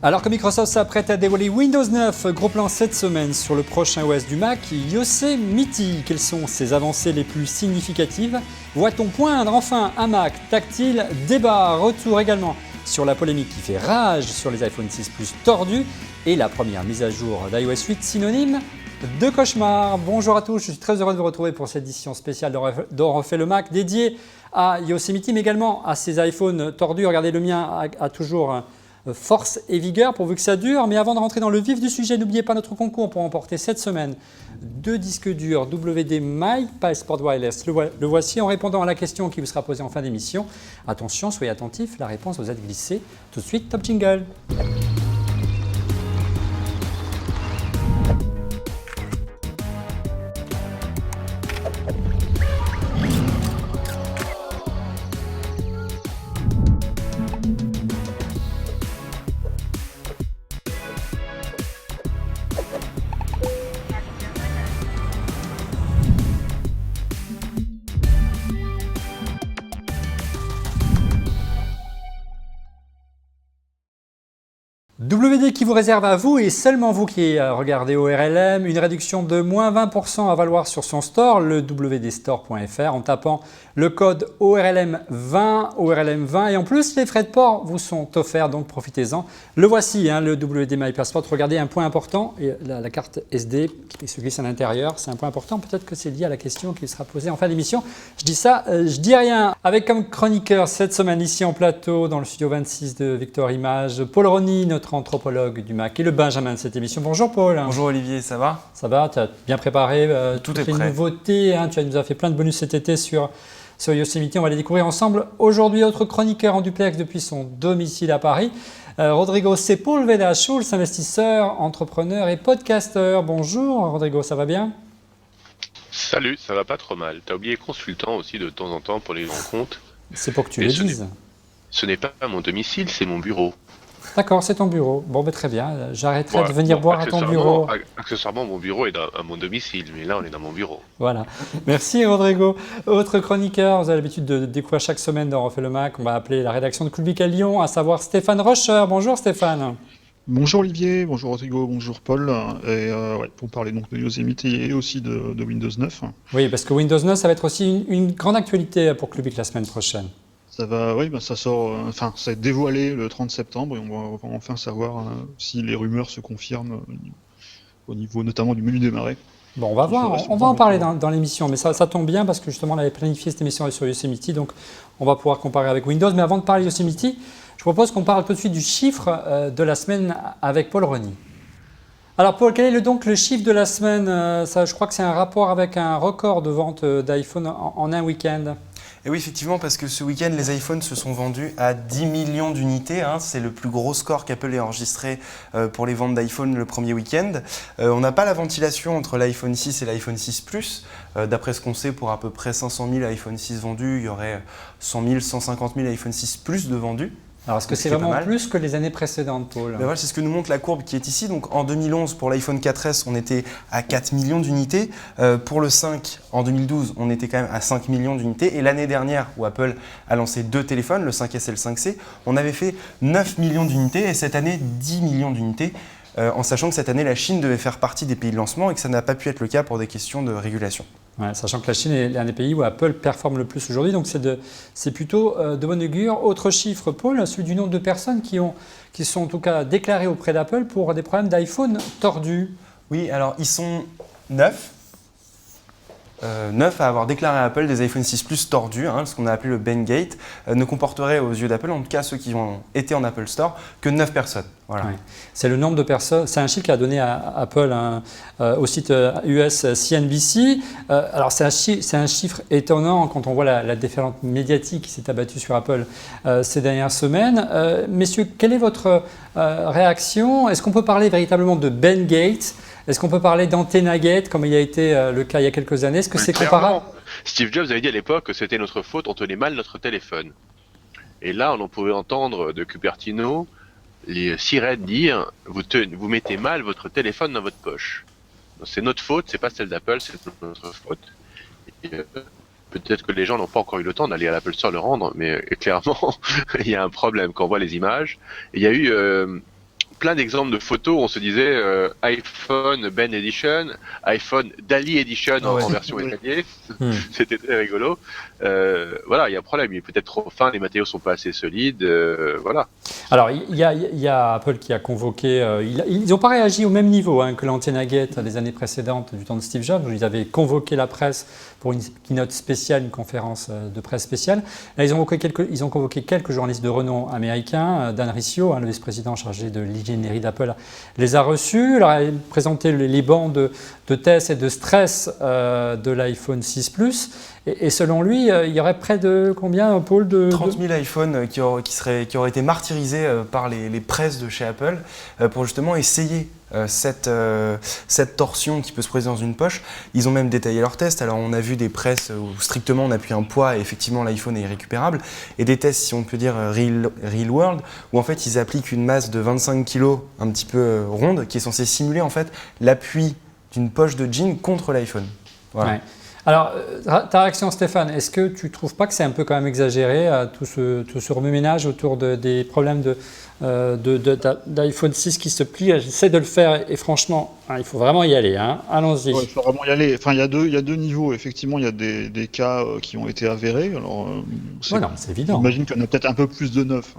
Alors que Microsoft s'apprête à dévoiler Windows 9, gros plan cette semaine sur le prochain OS du Mac, Yosemite. Quelles sont ses avancées les plus significatives? Voit-on poindre enfin un Mac tactile? Débat, retour également sur la polémique qui fait rage sur les iPhone 6 Plus tordus et la première mise à jour d'iOS 8 synonyme de cauchemar. Bonjour à tous, je suis très heureux de vous retrouver pour cette édition spéciale d'On refait le Mac dédiée à Yosemite, mais également à ces iPhones tordus. Regardez, le mien a toujours force et vigueur pourvu que ça dure. Mais avant de rentrer dans le vif du sujet, n'oubliez pas notre concours pour remporter cette semaine 2 disques durs WD My Passport Wireless. Le voici en répondant à la question qui vous sera posée en fin d'émission. Attention, soyez attentifs, la réponse vous est glissée. Tout de suite, top jingle. WD qui vous réserve à vous et seulement vous qui regardez ORLM une réduction de moins 20% à valoir sur son store, le wdstore.fr, en tapant le code ORLM20 et en plus les frais de port vous sont offerts, donc profitez-en. Le voici, le WD My Passport. Regardez un point important, et la carte SD qui se glisse à l'intérieur, c'est un point important, peut-être que c'est lié à la question qui sera posée en fin d'émission. Je dis ça, je dis rien. Avec comme chroniqueur cette semaine ici en plateau dans le studio 26 de Victor Images, Paul Rony, notre anthropologue du Mac et le Benjamin de cette émission. Bonjour Paul. Bonjour Olivier, ça va? Ça va, tu as bien préparé toutes les nouveautés, tu nous as fait plein de bonus cet été sur Yosemite, on va les découvrir ensemble. Aujourd'hui, autre chroniqueur en duplex depuis son domicile à Paris, Rodrigo Sepúlveda-Schultz, investisseur, entrepreneur et podcasteur. Bonjour Rodrigo, ça va bien? Salut, ça va pas trop mal. T'as oublié consultant aussi de temps en temps pour les grands comptes. C'est pour que tu le dises. Ce n'est pas mon domicile, c'est mon bureau. D'accord, c'est ton bureau. Bon, très bien. J'arrêterai de venir boire à ton bureau. Accessoirement, mon bureau est à mon domicile, mais là, on est dans mon bureau. Voilà. Merci Rodrigo. Autre chroniqueur, vous avez l'habitude de découvrir chaque semaine dans On refait le Mac. On va appeler la rédaction de Clubic à Lyon, à savoir Stéphane Rocher. Bonjour Stéphane. Bonjour Olivier, bonjour Rodrigo, bonjour Paul. Et pour parler donc de Yosemite et aussi de Windows 9. Oui, parce que Windows 9, ça va être aussi une grande actualité pour Clubic la semaine prochaine. Ça sort, c'est dévoilé le 30 septembre et on va enfin savoir si les rumeurs se confirment au niveau notamment du menu démarrer. Bon, on va voir, on va en parler dans l'émission, mais ça tombe bien parce que justement on avait planifié cette émission sur Yosemite, donc on va pouvoir comparer avec Windows. Mais avant de parler de Yosemite, je propose qu'on parle tout de suite du chiffre de la semaine avec Paul Rony. Alors Paul, quel est donc le chiffre de la semaine? Je crois que c'est un rapport avec un record de vente d'iPhone en un week-end. Et oui, effectivement, parce que ce week-end, les iPhones se sont vendus à 10 millions d'unités. C'est le plus gros score qu'Apple ait enregistré pour les ventes d'iPhone le premier week-end. On n'a pas la ventilation entre l'iPhone 6 et l'iPhone 6 Plus. D'après ce qu'on sait, pour à peu près 500 000 iPhone 6 vendus, il y aurait 100 000, 150 000 iPhone 6 Plus de vendus. Alors, est-ce que c'est vraiment plus que les années précédentes, Paul? Voilà, c'est ce que nous montre la courbe qui est ici. Donc, en 2011, pour l'iPhone 4S, on était à 4 millions d'unités. Pour le 5, en 2012, on était quand même à 5 millions d'unités. Et l'année dernière, où Apple a lancé 2 téléphones, le 5S et le 5C, on avait fait 9 millions d'unités et cette année, 10 millions d'unités. En sachant que cette année, la Chine devait faire partie des pays de lancement et que ça n'a pas pu être le cas pour des questions de régulation. Ouais, sachant que la Chine est l'un des pays où Apple performe le plus aujourd'hui, donc c'est plutôt de bon augure. Autre chiffre, Paul, celui du nombre de personnes qui sont en tout cas déclarées auprès d'Apple pour des problèmes d'iPhone tordus. Oui, alors ils sont 9. 9 à avoir déclaré à Apple des iPhone 6 Plus tordus, ce qu'on a appelé le Bangate, ne comporterait aux yeux d'Apple, en tout cas ceux qui ont été en Apple Store, que 9 personnes. Voilà. Ouais. C'est le nombre de personnes, c'est un chiffre qu'a donné à Apple au site US CNBC. Alors c'est un chiffre étonnant quand on voit la déferlante médiatique qui s'est abattue sur Apple ces dernières semaines. Messieurs, quelle est votre réaction? Est-ce qu'on peut parler véritablement de Bangate? Est-ce qu'on peut parler d'Antennagate comme il a été le cas il y a quelques années? Est-ce que c'est comparable? Steve Jobs avait dit à l'époque que c'était notre faute, on tenait mal notre téléphone. Et là, on pouvait entendre de Cupertino les sirènes dire vous mettez mal votre téléphone dans votre poche. C'est notre faute, c'est pas celle d'Apple, c'est notre faute. Et, peut-être que les gens n'ont pas encore eu le temps d'aller à l'Apple Store le rendre, mais clairement, il y a un problème quand on voit les images. Et il y a eu plein d'exemples de photos où on se disait iPhone Ben Edition, iPhone Dali Edition en version étalée. C'était très rigolo. Voilà, il y a un problème. Il est peut-être trop fin, les matériaux sont pas assez solides. Voilà. Alors, il y a Apple qui a convoqué. Ils n'ont pas réagi au même niveau que l'Antenna Gate les années précédentes du temps de Steve Jobs, où ils avaient convoqué la presse pour une keynote spéciale, une conférence de presse spéciale. Là, ils ont convoqué quelques journalistes de renom américains. Dan Riccio, le vice-président chargé de l'ingénierie d'Apple, les a reçus. Alors, il a présenté les bancs de tests et de stress de l'iPhone 6 Plus. Et selon lui, il y aurait près de combien, Paul 30 000 iPhones qui auraient été martyrisés par les presses de chez Apple pour justement essayer cette torsion qui peut se présenter dans une poche. Ils ont même détaillé leurs tests. Alors on a vu des presses où strictement on appuie un poids et effectivement l'iPhone est irrécupérable. Et des tests, si on peut dire, real world, où en fait ils appliquent une masse de 25 kg un petit peu ronde qui est censée simuler en fait l'appui d'une poche de jean contre l'iPhone. Voilà. Ouais. Alors, ta réaction, Stéphane, est-ce que tu ne trouves pas que c'est un peu quand même exagéré, tout ce remue-ménage autour des problèmes d'iPhone 6 qui se plie? J'essaie de le faire et franchement, il faut vraiment y aller. Allons-y. Ouais, il faut vraiment y aller. Enfin, il y a deux niveaux. Effectivement, il y a des cas qui ont été avérés. Alors, c'est évident. J'imagine qu'il y en a peut-être un peu plus de neuf.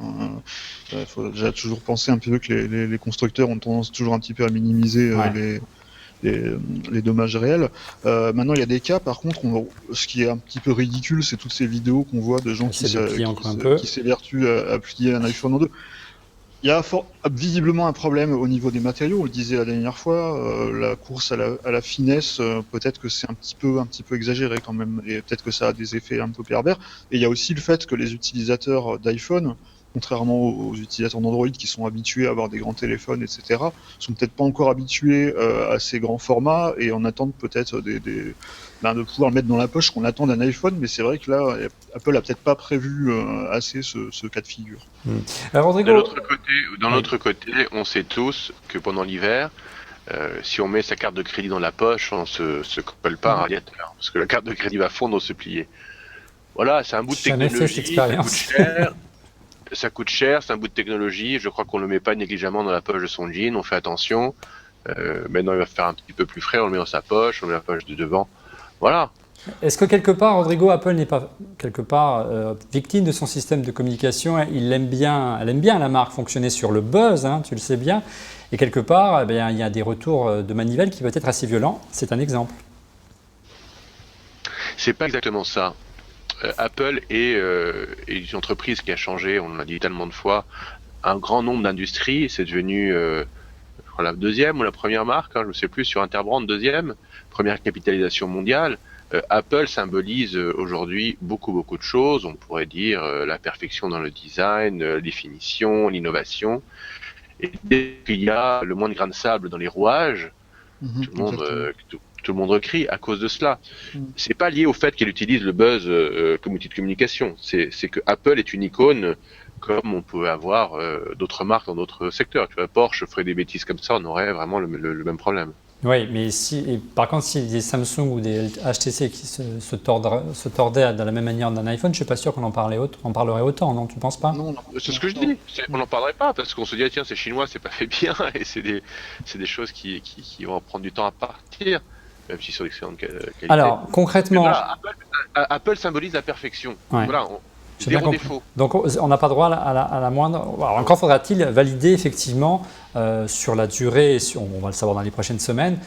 Il faut déjà toujours penser un peu que les constructeurs ont tendance toujours un petit peu à minimiser les dommages réels. Maintenant, il y a des cas, par contre, ce qui est un petit peu ridicule, c'est toutes ces vidéos qu'on voit de gens qui s'évertuent à plier un iPhone en deux. Il y a visiblement un problème au niveau des matériaux, on le disait la dernière fois, la course à la finesse, peut-être que c'est un petit peu exagéré quand même, et peut-être que ça a des effets un peu pervers. Et il y a aussi le fait que les utilisateurs d'iPhone, contrairement aux utilisateurs d'Android qui sont habitués à avoir des grands téléphones, etc., sont peut-être pas encore habitués à ces grands formats et en attendent peut-être de pouvoir le mettre dans la poche qu'on attend d'un iPhone, mais c'est vrai que là, Apple a peut-être pas prévu assez ce cas de figure. Alors, Rodrigo... D'un autre côté, on sait tous que pendant l'hiver, si on met sa carte de crédit dans la poche, on se colle pas un radiateur, parce que la carte de crédit va fondre au se plier. Voilà, c'est un bout de technologie, ça coûte cher. Ça coûte cher, c'est un bout de technologie. Je crois qu'on le met pas négligemment dans la poche de son jean. On fait attention. Maintenant, il va faire un petit peu plus frais. On le met dans sa poche, on le met dans la poche de devant. Voilà. Est-ce que quelque part, Rodrigo, Apple n'est pas quelque part victime de son système de communication? Elle aime bien la marque fonctionner sur le buzz, tu le sais bien. Et quelque part, il y a des retours de manivelle qui peuvent être assez violents. C'est un exemple. C'est pas exactement ça. Apple est une entreprise qui a changé, on l'a dit tellement de fois, un grand nombre d'industries. C'est devenu la deuxième ou la première marque, je ne sais plus, sur Interbrand, deuxième, première capitalisation mondiale. Apple symbolise aujourd'hui beaucoup de choses. On pourrait dire la perfection dans le design, la définition, l'innovation. Et dès qu'il y a le moins de grains de sable dans les rouages, tout le monde recrie à cause de cela. C'est pas lié au fait qu'elle utilise le buzz comme outil de communication. C'est que Apple est une icône comme on peut avoir d'autres marques dans d'autres secteurs. Tu vois, Porsche ferait des bêtises comme ça, on aurait vraiment le même problème. Oui, mais par contre, si des Samsung ou des HTC qui se tordaient de la même manière d'un iPhone, je ne suis pas sûr qu'on en parlerait autant, non? Tu ne penses pas? Non, c'est ce que je dis. On n'en parlerait pas parce qu'on se dit, tiens, c'est chinois, c'est pas fait bien, et c'est des choses qui vont prendre du temps à partir. Même si c'est d'excellente qualité. Alors, concrètement... Là, Apple symbolise la perfection. Ouais. Voilà, zéro défaut. Donc, on n'a pas droit à la moindre... Alors, encore faudra-t-il valider, effectivement, sur la durée, on va le savoir dans les prochaines semaines,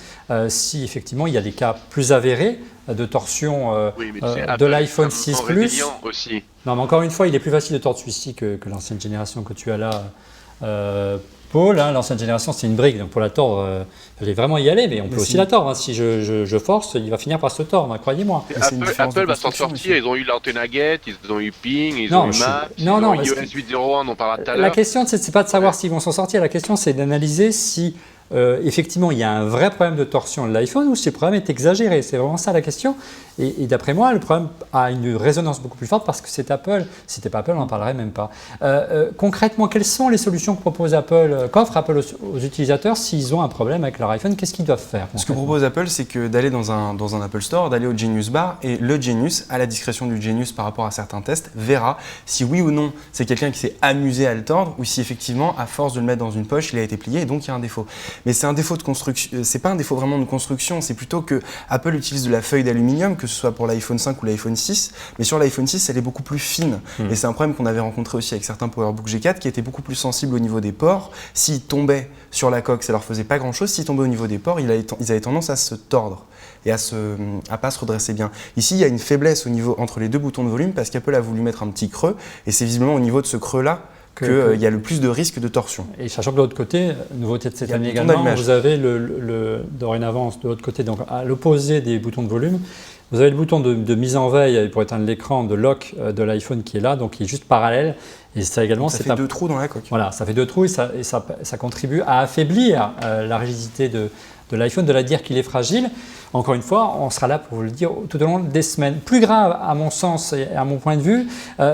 si, effectivement, il y a des cas plus avérés de torsion de l'iPhone 6 Plus. Aussi. Non, mais encore une fois, il est plus facile de tordre celui-ci que l'ancienne génération que tu as là. Paul, l'ancienne génération, c'est une brique, donc pour la tordre, il fallait vraiment y aller, mais on peut aussi la tordre. Si je force, il va finir par se tordre, croyez-moi. Apple va s'en sortir, ils ont eu l'Antenna Gate, ils ont eu Ping, ils ont eu Maps, ils ont eu iOS 8.01, on en parlera tout à l'heure. La question, c'est pas de savoir s'ils vont s'en sortir, la question, c'est d'analyser si effectivement il y a un vrai problème de torsion de l'iPhone ou si le problème est exagéré? C'est vraiment ça la question. Et d'après moi, le problème a une résonance beaucoup plus forte parce que c'est Apple. Si c'était pas Apple, on n'en parlerait même pas. Concrètement, quelles sont les solutions que propose Apple, qu'offre Apple aux utilisateurs s'ils ont un problème avec leur iPhone? Qu'est-ce qu'ils doivent faire? Ce que propose Apple, c'est que d'aller dans un Apple Store, d'aller au Genius Bar, et le Genius, à la discrétion du Genius par rapport à certains tests, verra si oui ou non c'est quelqu'un qui s'est amusé à le tordre ou si effectivement, à force de le mettre dans une poche, il a été plié et donc il y a un défaut. Mais c'est un défaut de construction, c'est pas un défaut vraiment de construction, c'est plutôt que Apple utilise de la feuille d'aluminium, que ce soit pour l'iPhone 5 ou l'iPhone 6, mais sur l'iPhone 6, elle est beaucoup plus fine. Et c'est un problème qu'on avait rencontré aussi avec certains PowerBook G4 qui étaient beaucoup plus sensibles au niveau des pores. S'ils tombaient sur la coque, ça leur faisait pas grand-chose. S'ils tombaient au niveau des pores, ils avaient tendance à se tordre et à pas se redresser bien. Ici, il y a une faiblesse entre les deux boutons de volume parce qu'Apple a voulu mettre un petit creux et c'est visiblement au niveau de ce creux-là qu'il y a le plus de risque de torsion. Et sachant que de l'autre côté, nouveauté de cette année également, vous avez dorénavant de l'autre côté, donc à l'opposé des boutons de volume, vous avez le bouton de mise en veille pour éteindre l'écran de lock de l'iPhone qui est là, donc qui est juste parallèle. Et ça également, ça fait deux trous dans la coque. Voilà, ça fait deux trous et ça contribue à affaiblir la rigidité de l'iPhone, de la dire qu'il est fragile. Encore une fois, on sera là pour vous le dire tout au long des semaines. Plus grave, à mon sens et à mon point de vue,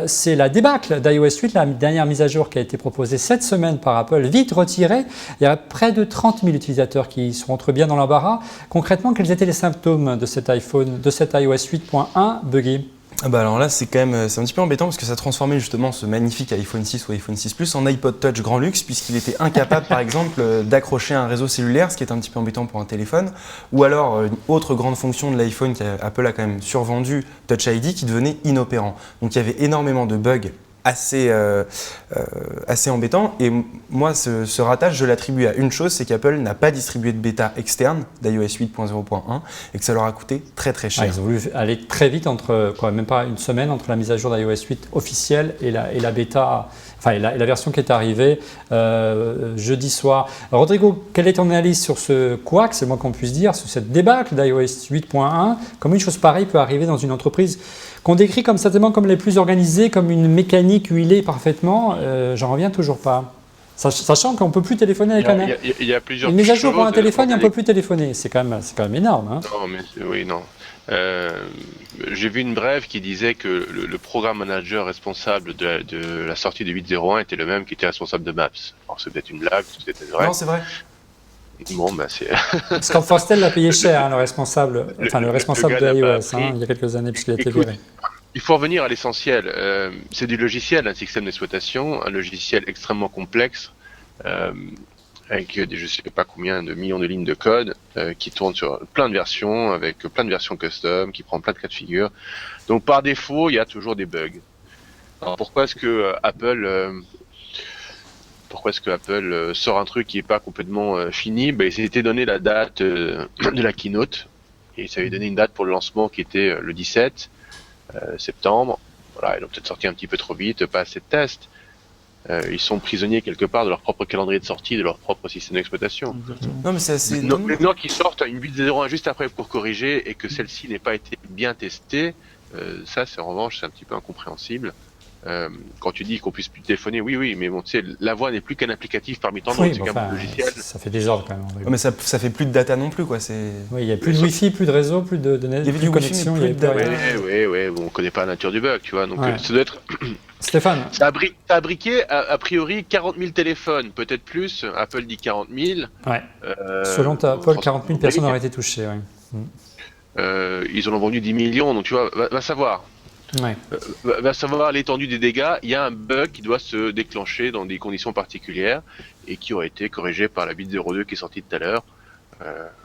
c'est la débâcle d'iOS 8, la dernière mise à jour qui a été proposée cette semaine par Apple, vite retirée. Il y a près de 30 000 utilisateurs qui se rentrent bien dans l'embarras. Concrètement, quels étaient les symptômes de cet iPhone, de cet iOS 8.1 buggy? Alors là, c'est un petit peu embêtant parce que ça transformait justement ce magnifique iPhone 6 ou iPhone 6 Plus en iPod Touch grand luxe puisqu'il était incapable par exemple d'accrocher un réseau cellulaire, ce qui est un petit peu embêtant pour un téléphone, ou alors une autre grande fonction de l'iPhone qu'Apple a quand même survendu, Touch ID, qui devenait inopérant. Donc il y avait énormément de bugs assez embêtant. Et moi, ce ratage, je l'attribue à une chose, c'est qu'Apple n'a pas distribué de bêta externe d'iOS 8.0.1 et que ça leur a coûté très très cher. Ils ont voulu aller très vite, même pas une semaine, entre la mise à jour d'iOS 8 officielle et la bêta, et la version qui est arrivée jeudi soir. Rodrigo, quelle est ton analyse sur ce couac, c'est le moins qu'on puisse dire, sur cette débâcle d'iOS 8.1? Comment une chose pareille peut arriver dans une entreprise qu'on décrit certainement comme les plus organisées, comme une mécanique huilée parfaitement? J'en reviens toujours pas. Sachant qu'on ne peut plus téléphoner avec il y a plusieurs une mise à jour pour un téléphone et on ne peut plus téléphoner. C'est quand même énorme. Hein. Non, mais oui, non. J'ai vu une brève qui disait que le programme manager responsable de la sortie de 8.01 était le même qui était responsable de Maps. Alors c'est peut-être une blague, c'est peut-être vrai. Non, c'est vrai. Bon, c'est. Scott Forstell l'a payé cher, le responsable de iOS, il y a quelques années, puisqu'il a été viré. Il faut revenir à l'essentiel. C'est du logiciel, un système d'exploitation, un logiciel extrêmement complexe, avec je ne sais pas combien de millions de lignes de code, qui tourne sur plein de versions, avec plein de versions custom, qui prend plein de cas de figure. Donc par défaut, il y a toujours des bugs. Alors pourquoi est-ce que Apple sort un truc qui n'est pas complètement fini? Il s'était donné la date de la keynote, et ça avait donné une date pour le lancement qui était le 17 septembre. Voilà, ils l'ont peut-être sorti un petit peu trop vite, pas assez de tests. Ils sont prisonniers quelque part de leur propre calendrier de sortie, de leur propre système d'exploitation. Non, mais c'est assez. Maintenant qu'ils sortent une 8.01 juste après pour corriger et que celle-ci n'ait pas été bien testée, ça, c'est en revanche, c'est un petit peu incompréhensible. Quand tu dis qu'on puisse plus téléphoner, oui, mais bon, tu sais, la voix n'est plus qu'un applicatif parmi tant d'autres, c'est qu'un logiciel. Ça fait désordre quand même. Ouais, mais ça fait plus de data non plus, quoi. Oui, il n'y a plus de Wi-Fi, plus de réseau, plus de connexion. Oui, on ne connaît pas la nature du bug, tu vois. Donc ça doit être. Stéphane. Ça a briqué a priori 40 000 téléphones, peut-être plus. Apple dit 40 000. Ouais. Selon Apple, 40 000 personnes auraient été touchées. Ils en ont vendu 10 millions, donc tu vois, va savoir. Ouais. Va savoir l'étendue des dégâts. Il y a un bug qui doit se déclencher dans des conditions particulières et qui aurait été corrigé par la 8.02 qui est sortie tout à l'heure.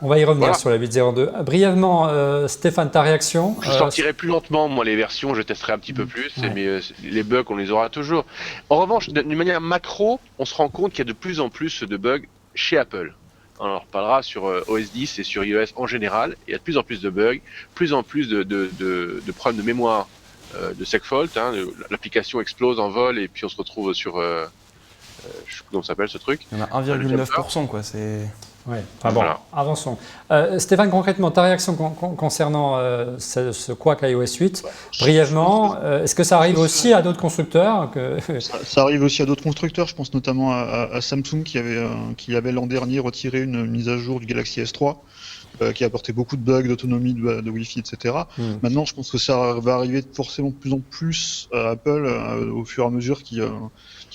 On va y revenir sur la 8.02. Brièvement, Stéphane, ta réaction? Je sortirai plus lentement, moi, les versions, je testerai un petit peu plus, mais les bugs, on les aura toujours. En revanche, d'une manière macro, on se rend compte qu'il y a de plus en plus de bugs chez Apple. On en reparlera sur OS 10 et sur iOS en général. Il y a de plus en plus de bugs, plus en plus de problèmes de mémoire, de segfault. L'application explose en vol et puis on se retrouve sur... comment ça s'appelle ce truc? Il y en a 1,9%, quoi. Ouais. Enfin bon, Voilà. avançons. Stéphane, concrètement, ta réaction concernant ce Quack iOS 8, brièvement, est-ce que ça arrive aussi à d'autres constructeurs Ça arrive aussi à d'autres constructeurs, je pense notamment à Samsung qui avait l'an dernier retiré une mise à jour du Galaxy S3 qui a apporté beaucoup de bugs, d'autonomie, de Wi-Fi, etc. Maintenant, je pense que ça va arriver forcément de plus en plus à Apple au fur et à mesure qui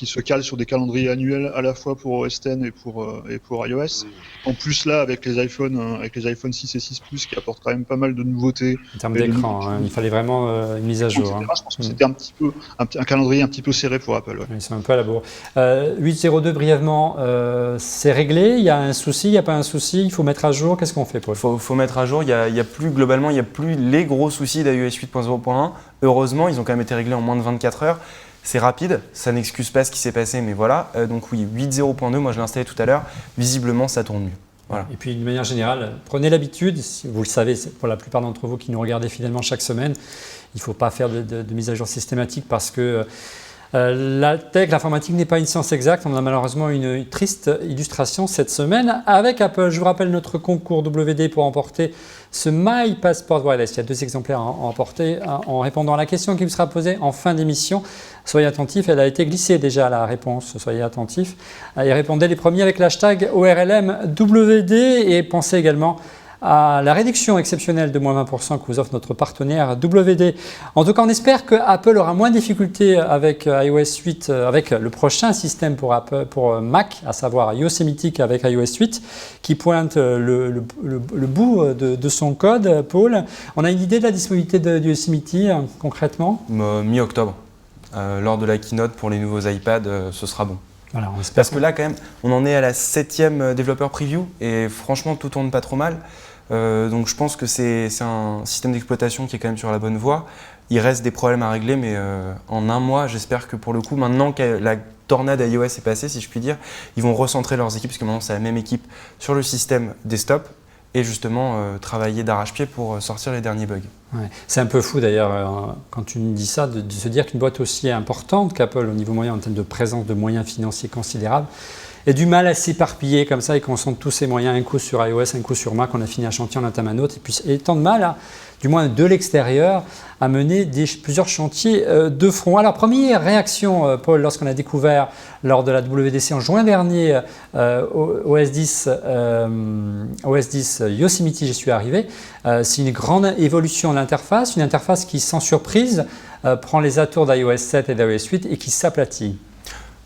se cale sur des calendriers annuels à la fois pour OS X et pour iOS. En plus là, avec les iPhone 6 et 6 Plus qui apportent quand même pas mal de nouveautés. En termes d'écran, il fallait vraiment une mise à jour. Je pense que c'était un petit peu un calendrier un petit peu serré pour Apple. Ouais. Ils sont un peu à la bourre. 8.02 brièvement, c'est réglé. Il y a un souci, il n'y a pas un souci. Il faut mettre à jour. Qu'est-ce qu'on fait, Paul ? Faut mettre à jour. Il y a plus globalement, il y a plus les gros soucis d'iOS 8.0.1. Heureusement, ils ont quand même été réglés en moins de 24 heures. C'est rapide, ça n'excuse pas ce qui s'est passé, mais voilà. Donc oui, 8.0.2, moi je l'ai installé tout à l'heure. Visiblement, ça tourne mieux. Voilà. Et puis, de manière générale, prenez l'habitude, vous le savez, pour la plupart d'entre vous qui nous regardez fidèlement chaque semaine, il ne faut pas faire de mise à jour systématique parce que la tech, l'informatique n'est pas une science exacte. On a malheureusement une triste illustration cette semaine avec Apple. Je vous rappelle notre concours WD pour emporter ce My Passport Wireless. Il y a 2 exemplaires à emporter en répondant à la question qui vous sera posée en fin d'émission. Soyez attentifs, elle a été glissée déjà la réponse, soyez attentifs. Et répondez les premiers avec l'hashtag ORLMWD et pensez également à la réduction exceptionnelle de moins 20% que vous offre notre partenaire WD. En tout cas, on espère que Apple aura moins de difficultés avec iOS 8, avec le prochain système pour Mac, à savoir Yosemite avec iOS 8, qui pointe le bout de son code. Paul, on a une idée de la disponibilité de Yosemite concrètement ? Mi-octobre, lors de la keynote pour les nouveaux iPads, ce sera bon. Voilà, on espère. Parce que là, quand même, on en est à la 7e développeur preview et franchement, tout tourne pas trop mal. Donc je pense que c'est un système d'exploitation qui est quand même sur la bonne voie. Il reste des problèmes à régler, mais en un mois, j'espère que pour le coup, maintenant que la tornade iOS est passée, si je puis dire, ils vont recentrer leurs équipes, parce que maintenant c'est la même équipe sur le système desktop, et justement travailler d'arrache-pied pour sortir les derniers bugs. Ouais. C'est un peu fou d'ailleurs, quand tu me dis ça, de se dire qu'une boîte aussi importante qu'Apple au niveau moyen en termes de présence de moyens financiers considérables ait du mal à s'éparpiller comme ça et qu'on sente tous ces moyens, un coup sur iOS, un coup sur Mac, on a fini un chantier, on entame un autre, et puis et tant de mal, du moins de l'extérieur, à mener plusieurs chantiers de front. Alors, première réaction, Paul, lorsqu'on a découvert lors de la WDC en juin dernier OS 10 Yosemite, j'y suis arrivé. C'est une grande évolution de l'interface, une interface qui, sans surprise, prend les atours d'iOS 7 et d'iOS 8 et qui s'aplatit.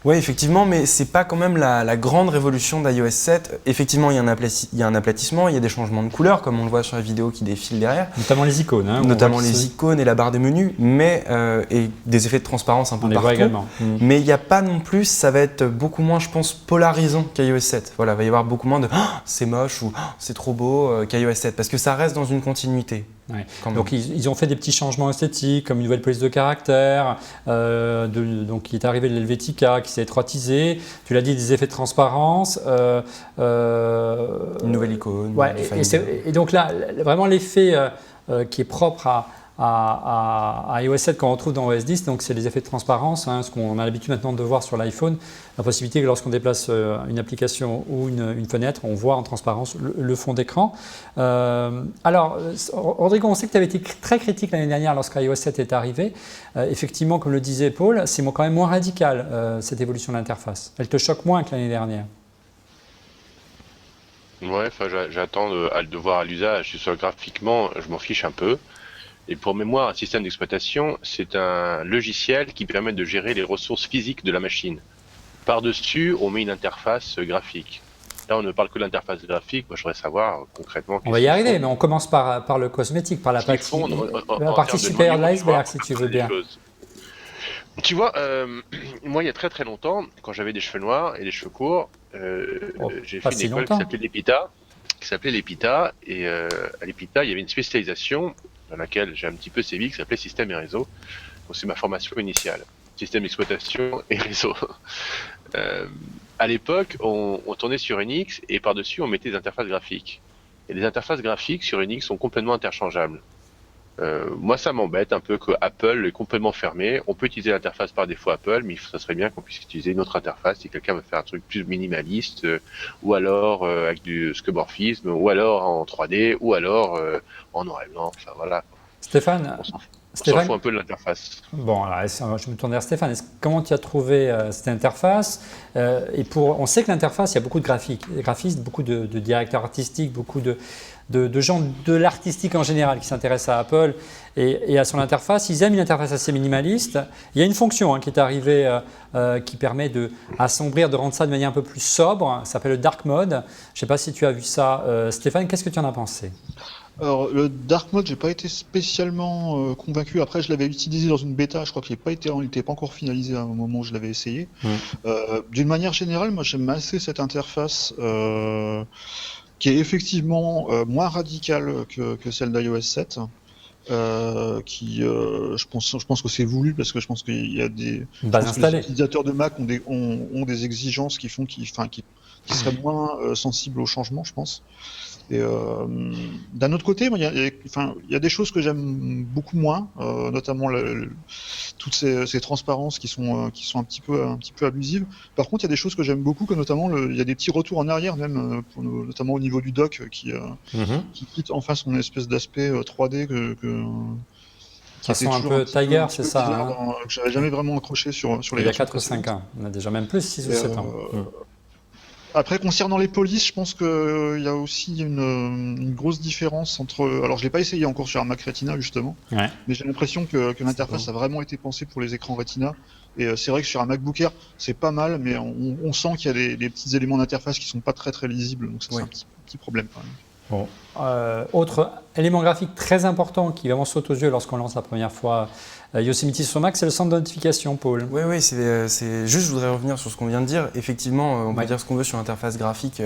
Oui, effectivement, mais c'est pas quand même la grande révolution d'iOS 7. Effectivement, il y a un aplatissement, il y a des changements de couleurs, comme on le voit sur la vidéo qui défile derrière. Notamment les icônes. Notamment les icônes et la barre des menus, mais, et des effets de transparence un peu on partout. Les voit également. Mais il n'y a pas non plus, ça va être beaucoup moins, je pense, polarisant qu'iOS 7. Voilà, il va y avoir beaucoup moins de c'est moche ou c'est trop beau qu'iOS 7, parce que ça reste dans une continuité. Ouais. Donc ils ont fait des petits changements esthétiques comme une nouvelle police de caractère, donc il est arrivé de l'Helvetica qui s'est étroitisé, tu l'as dit, des effets de transparence. Une nouvelle icône. Ouais, et donc là, vraiment l'effet qui est propre à iOS 7 qu'on retrouve dans OS 10, donc c'est les effets de transparence, ce qu'on a l'habitude maintenant de voir sur l'iPhone, la possibilité que lorsqu'on déplace une application ou une fenêtre, on voit en transparence le fond d'écran. Alors, Rodrigo, on sait que tu avais été très critique l'année dernière lorsqu'iOS 7 est arrivé. Effectivement, comme le disait Paul, c'est quand même moins radical cette évolution de l'interface. Elle te choque moins que l'année dernière. Ouais, j'attends de voir à l'usage. Sur graphiquement, je m'en fiche un peu. Et pour mémoire, un système d'exploitation, c'est un logiciel qui permet de gérer les ressources physiques de la machine. Par-dessus, on met une interface graphique. Là, on ne parle que de l'interface graphique. Moi, je voudrais savoir concrètement. On va y arriver, mais on commence par le cosmétique, par la partie supérieure de l'iceberg, si tu veux bien. Tu vois, moi, il y a très très longtemps, quand j'avais des cheveux noirs et des cheveux courts, j'ai fait une école qui s'appelait l'EPITA. Et à l'EPITA, il y avait une spécialisation dans laquelle j'ai un petit peu sévi, qui s'appelait Système et Réseau. Donc, c'est ma formation initiale. Système d'exploitation et réseau. À l'époque, on tournait sur Unix et par-dessus, on mettait des interfaces graphiques. Et les interfaces graphiques sur Unix sont complètement interchangeables. Moi, ça m'embête un peu que Apple est complètement fermé. On peut utiliser l'interface par défaut Apple, mais ça serait bien qu'on puisse utiliser une autre interface si quelqu'un veut faire un truc plus minimaliste, ou alors avec du skeuomorphisme, ou alors en 3D, ou alors en noir et blanc. Enfin voilà. Stéphane, On s'en fout un peu de l'interface. Bon, alors, je me tourne vers Stéphane. Comment tu as trouvé cette interface on sait que l'interface, il y a beaucoup de graphistes, beaucoup de directeurs artistiques, beaucoup de gens de l'artistique en général qui s'intéressent à Apple et à son interface. Ils aiment une interface assez minimaliste. Il y a une fonction qui est arrivée qui permet d'assombrir, de rendre ça de manière un peu plus sobre. Ça s'appelle le Dark Mode. Je ne sais pas si tu as vu ça. Stéphane, qu'est-ce que tu en as pensé ? Alors, le Dark Mode, j'ai pas été spécialement convaincu. Après, je l'avais utilisé dans une bêta. Je crois qu'il n'était pas encore finalisé à un moment où je l'avais essayé. D'une manière générale, moi, j'aime assez cette interface qui est effectivement moins radicale que celle d'iOS 7. Je pense que c'est voulu parce que je pense qu'il y a des les utilisateurs de Mac ont des exigences qui font qui seraient moins sensibles au changement, je pense. Et d'un autre côté, il y a des choses que j'aime beaucoup moins, notamment toutes ces transparences qui sont un petit peu abusives. Par contre, il y a des choses que j'aime beaucoup, que notamment il y a des petits retours en arrière même, notamment au niveau du dock qui quitte enfin son espèce d'aspect 3D qui sont un peu Tiger, c'est ça que j'avais jamais vraiment accroché sur les. Il y a 4 ou 5 ans, on a déjà même plus 6 ou 7 ans. Après, concernant les polices, je pense qu'il y a aussi une grosse différence entre. Alors, je l'ai pas essayé encore sur un Mac Retina justement, mais j'ai l'impression que l'interface a vraiment été pensée pour les écrans Retina. Et c'est vrai que sur un MacBook Air, c'est pas mal, mais on sent qu'il y a des petits éléments d'interface qui sont pas très très lisibles, donc c'est un petit problème quand même. Bon. Autre élément graphique très important qui vraiment saute aux yeux lorsqu'on lance la première fois Yosemite sur Mac, c'est le centre de notification, Paul. Oui, c'est juste, je voudrais revenir sur ce qu'on vient de dire. Effectivement, on peut dire ce qu'on veut sur l'interface graphique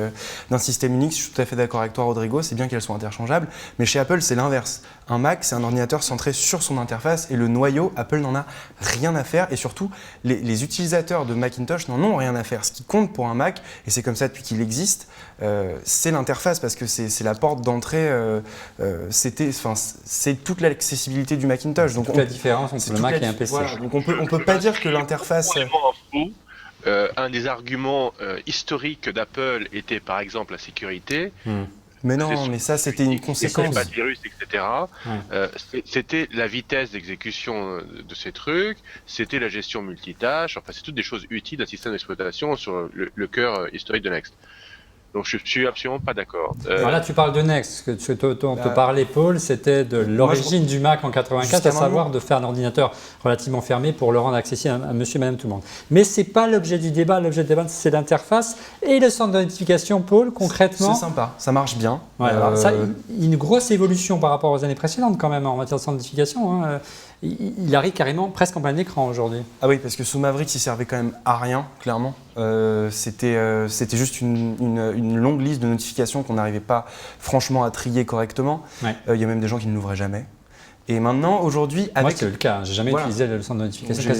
d'un système Unix. Je suis tout à fait d'accord avec toi, Rodrigo, c'est bien qu'elles soient interchangeables. Mais chez Apple, c'est l'inverse. Un Mac, c'est un ordinateur centré sur son interface et le noyau, Apple n'en a rien à faire. Et surtout, les utilisateurs de Macintosh n'en ont rien à faire. Ce qui compte pour un Mac, et c'est comme ça depuis qu'il existe, c'est l'interface parce que c'est la porte d'entrée. C'est toute l'accessibilité du Macintosh. Donc toute la différence entre le Mac et un PC. Voilà, donc on peut pas dire que l'interface. Un des arguments historiques d'Apple était par exemple la sécurité. Mais non, mais ça c'était une conséquence. Pas de virus, etc. C'était la vitesse d'exécution de ces trucs, c'était la gestion multitâche. Enfin, c'est toutes des choses utiles d'un système d'exploitation sur le cœur historique de Next. Donc je suis absolument pas d'accord. Alors là, tu parles de Next. Ce dont te parlait Paul, c'était de l'origine du Mac en 84, à savoir de faire un ordinateur relativement fermé pour le rendre accessible à monsieur et madame tout le monde. Mais ce n'est pas l'objet du débat. L'objet du débat, c'est l'interface et le centre de notification, Paul, concrètement. C'est sympa, ça marche bien. Ouais, alors ça, une grosse évolution par rapport aux années précédentes quand même en matière de centre de notification. Il arrive carrément presque en plein écran aujourd'hui. Ah oui, parce que sous Mavericks, il servait quand même à rien, clairement. C'était juste une longue liste de notifications qu'on n'arrivait pas franchement à trier correctement. Il y a même des gens qui ne l'ouvraient jamais. Et maintenant, aujourd'hui, avec... Moi, c'est le cas. J'ai jamais utilisé le centre de notification,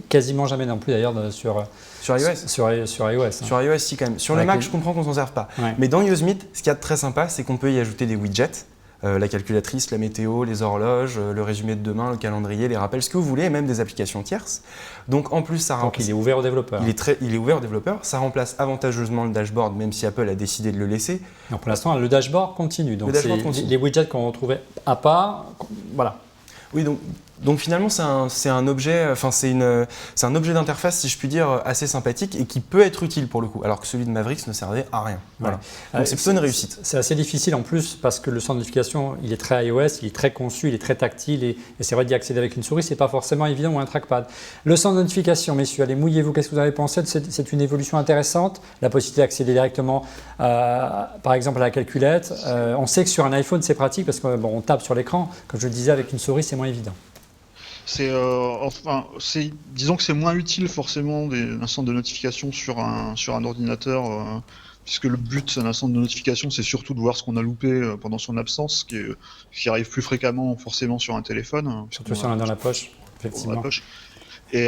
quasiment jamais non plus d'ailleurs sur iOS. Sur iOS. Sur iOS, si quand même. Sur le Mac, je comprends qu'on s'en serve pas. Mais dans Yosemite, ce qu'il y a de très sympa, c'est qu'on peut y ajouter des widgets. La calculatrice, la météo, les horloges, le résumé de demain, le calendrier, les rappels, ce que vous voulez, et même des applications tierces. Donc en plus, il est ouvert aux développeurs. Il est ouvert aux développeurs. Ça remplace avantageusement le dashboard, même si Apple a décidé de le laisser. Non, pour l'instant, le dashboard continue. Donc les widgets qu'on retrouvait à part, voilà. Oui, donc finalement, c'est un objet d'interface, si je puis dire, assez sympathique et qui peut être utile pour le coup, alors que celui de Mavericks ne servait à rien. Voilà. Donc c'est plutôt une réussite. C'est assez difficile en plus parce que le centre de notification, il est très iOS, il est très conçu, il est très tactile et c'est vrai d'y accéder avec une souris, c'est pas forcément évident ou un trackpad. Le centre de notification, messieurs, allez, mouillez-vous, qu'est-ce que vous avez pensé? C'est une évolution intéressante, la possibilité d'accéder directement, par exemple, à la calculette. On sait que sur un iPhone, c'est pratique parce qu'on tape sur l'écran, comme je le disais, avec une souris, c'est moins évident. Disons que c'est moins utile forcément d'un centre de notification sur un ordinateur, puisque le but d'un centre de notification, c'est surtout de voir ce qu'on a loupé pendant son absence, qui arrive plus fréquemment forcément sur un téléphone. Surtout si on l'a dans la poche, effectivement. Dans la poche. Et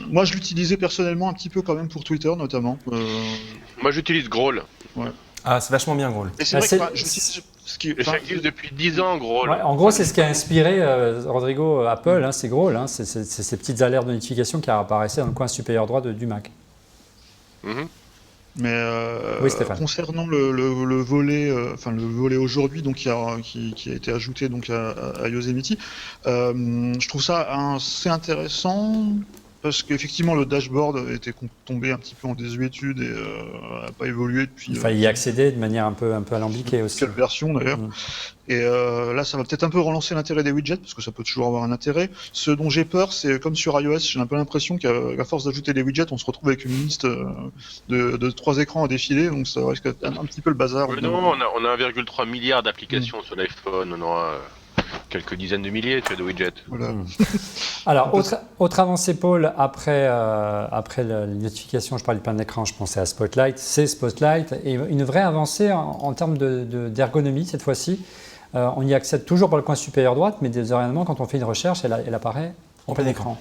moi, je l'utilisais personnellement un petit peu quand même pour Twitter, notamment. Moi, j'utilise Growl. Ouais. Ah, c'est vachement bien, Growl. Et c'est vrai que Ça existe depuis 10 ans, gros. Ouais, en gros, c'est ce qui a inspiré Rodrigo Apple, c'est Groll, c'est ces petites alertes de notification qui apparaissaient dans le coin supérieur droit du Mac. Mhm. Mais Oui, Stéphane. concernant le volet, le volet aujourd'hui, donc qui a été ajouté donc à Yosemite, je trouve ça assez intéressant parce qu'effectivement le dashboard était tombé un petit peu en désuétude et n'a pas évolué depuis. Il fallait y accéder de manière un peu alambiquée aussi. Quelle version d'ailleurs. Et là, ça va peut-être un peu relancer l'intérêt des widgets, parce que ça peut toujours avoir un intérêt. Ce dont j'ai peur, c'est comme sur iOS, j'ai un peu l'impression qu'à force d'ajouter des widgets, on se retrouve avec une liste de 3 écrans à défiler, donc ça risque d'être un petit peu le bazar. Non, on a 1,3 milliard d'applications sur l'iPhone, on aura quelques dizaines de milliers de widgets. Voilà. Alors, autre avancée, Paul, après la notification, je parlais de plein d'écran, je pensais à Spotlight, c'est Spotlight, et une vraie avancée en termes d'ergonomie cette fois-ci. On y accède toujours par le coin supérieur droite, mais désormais, quand on fait une recherche, elle apparaît en plein écran.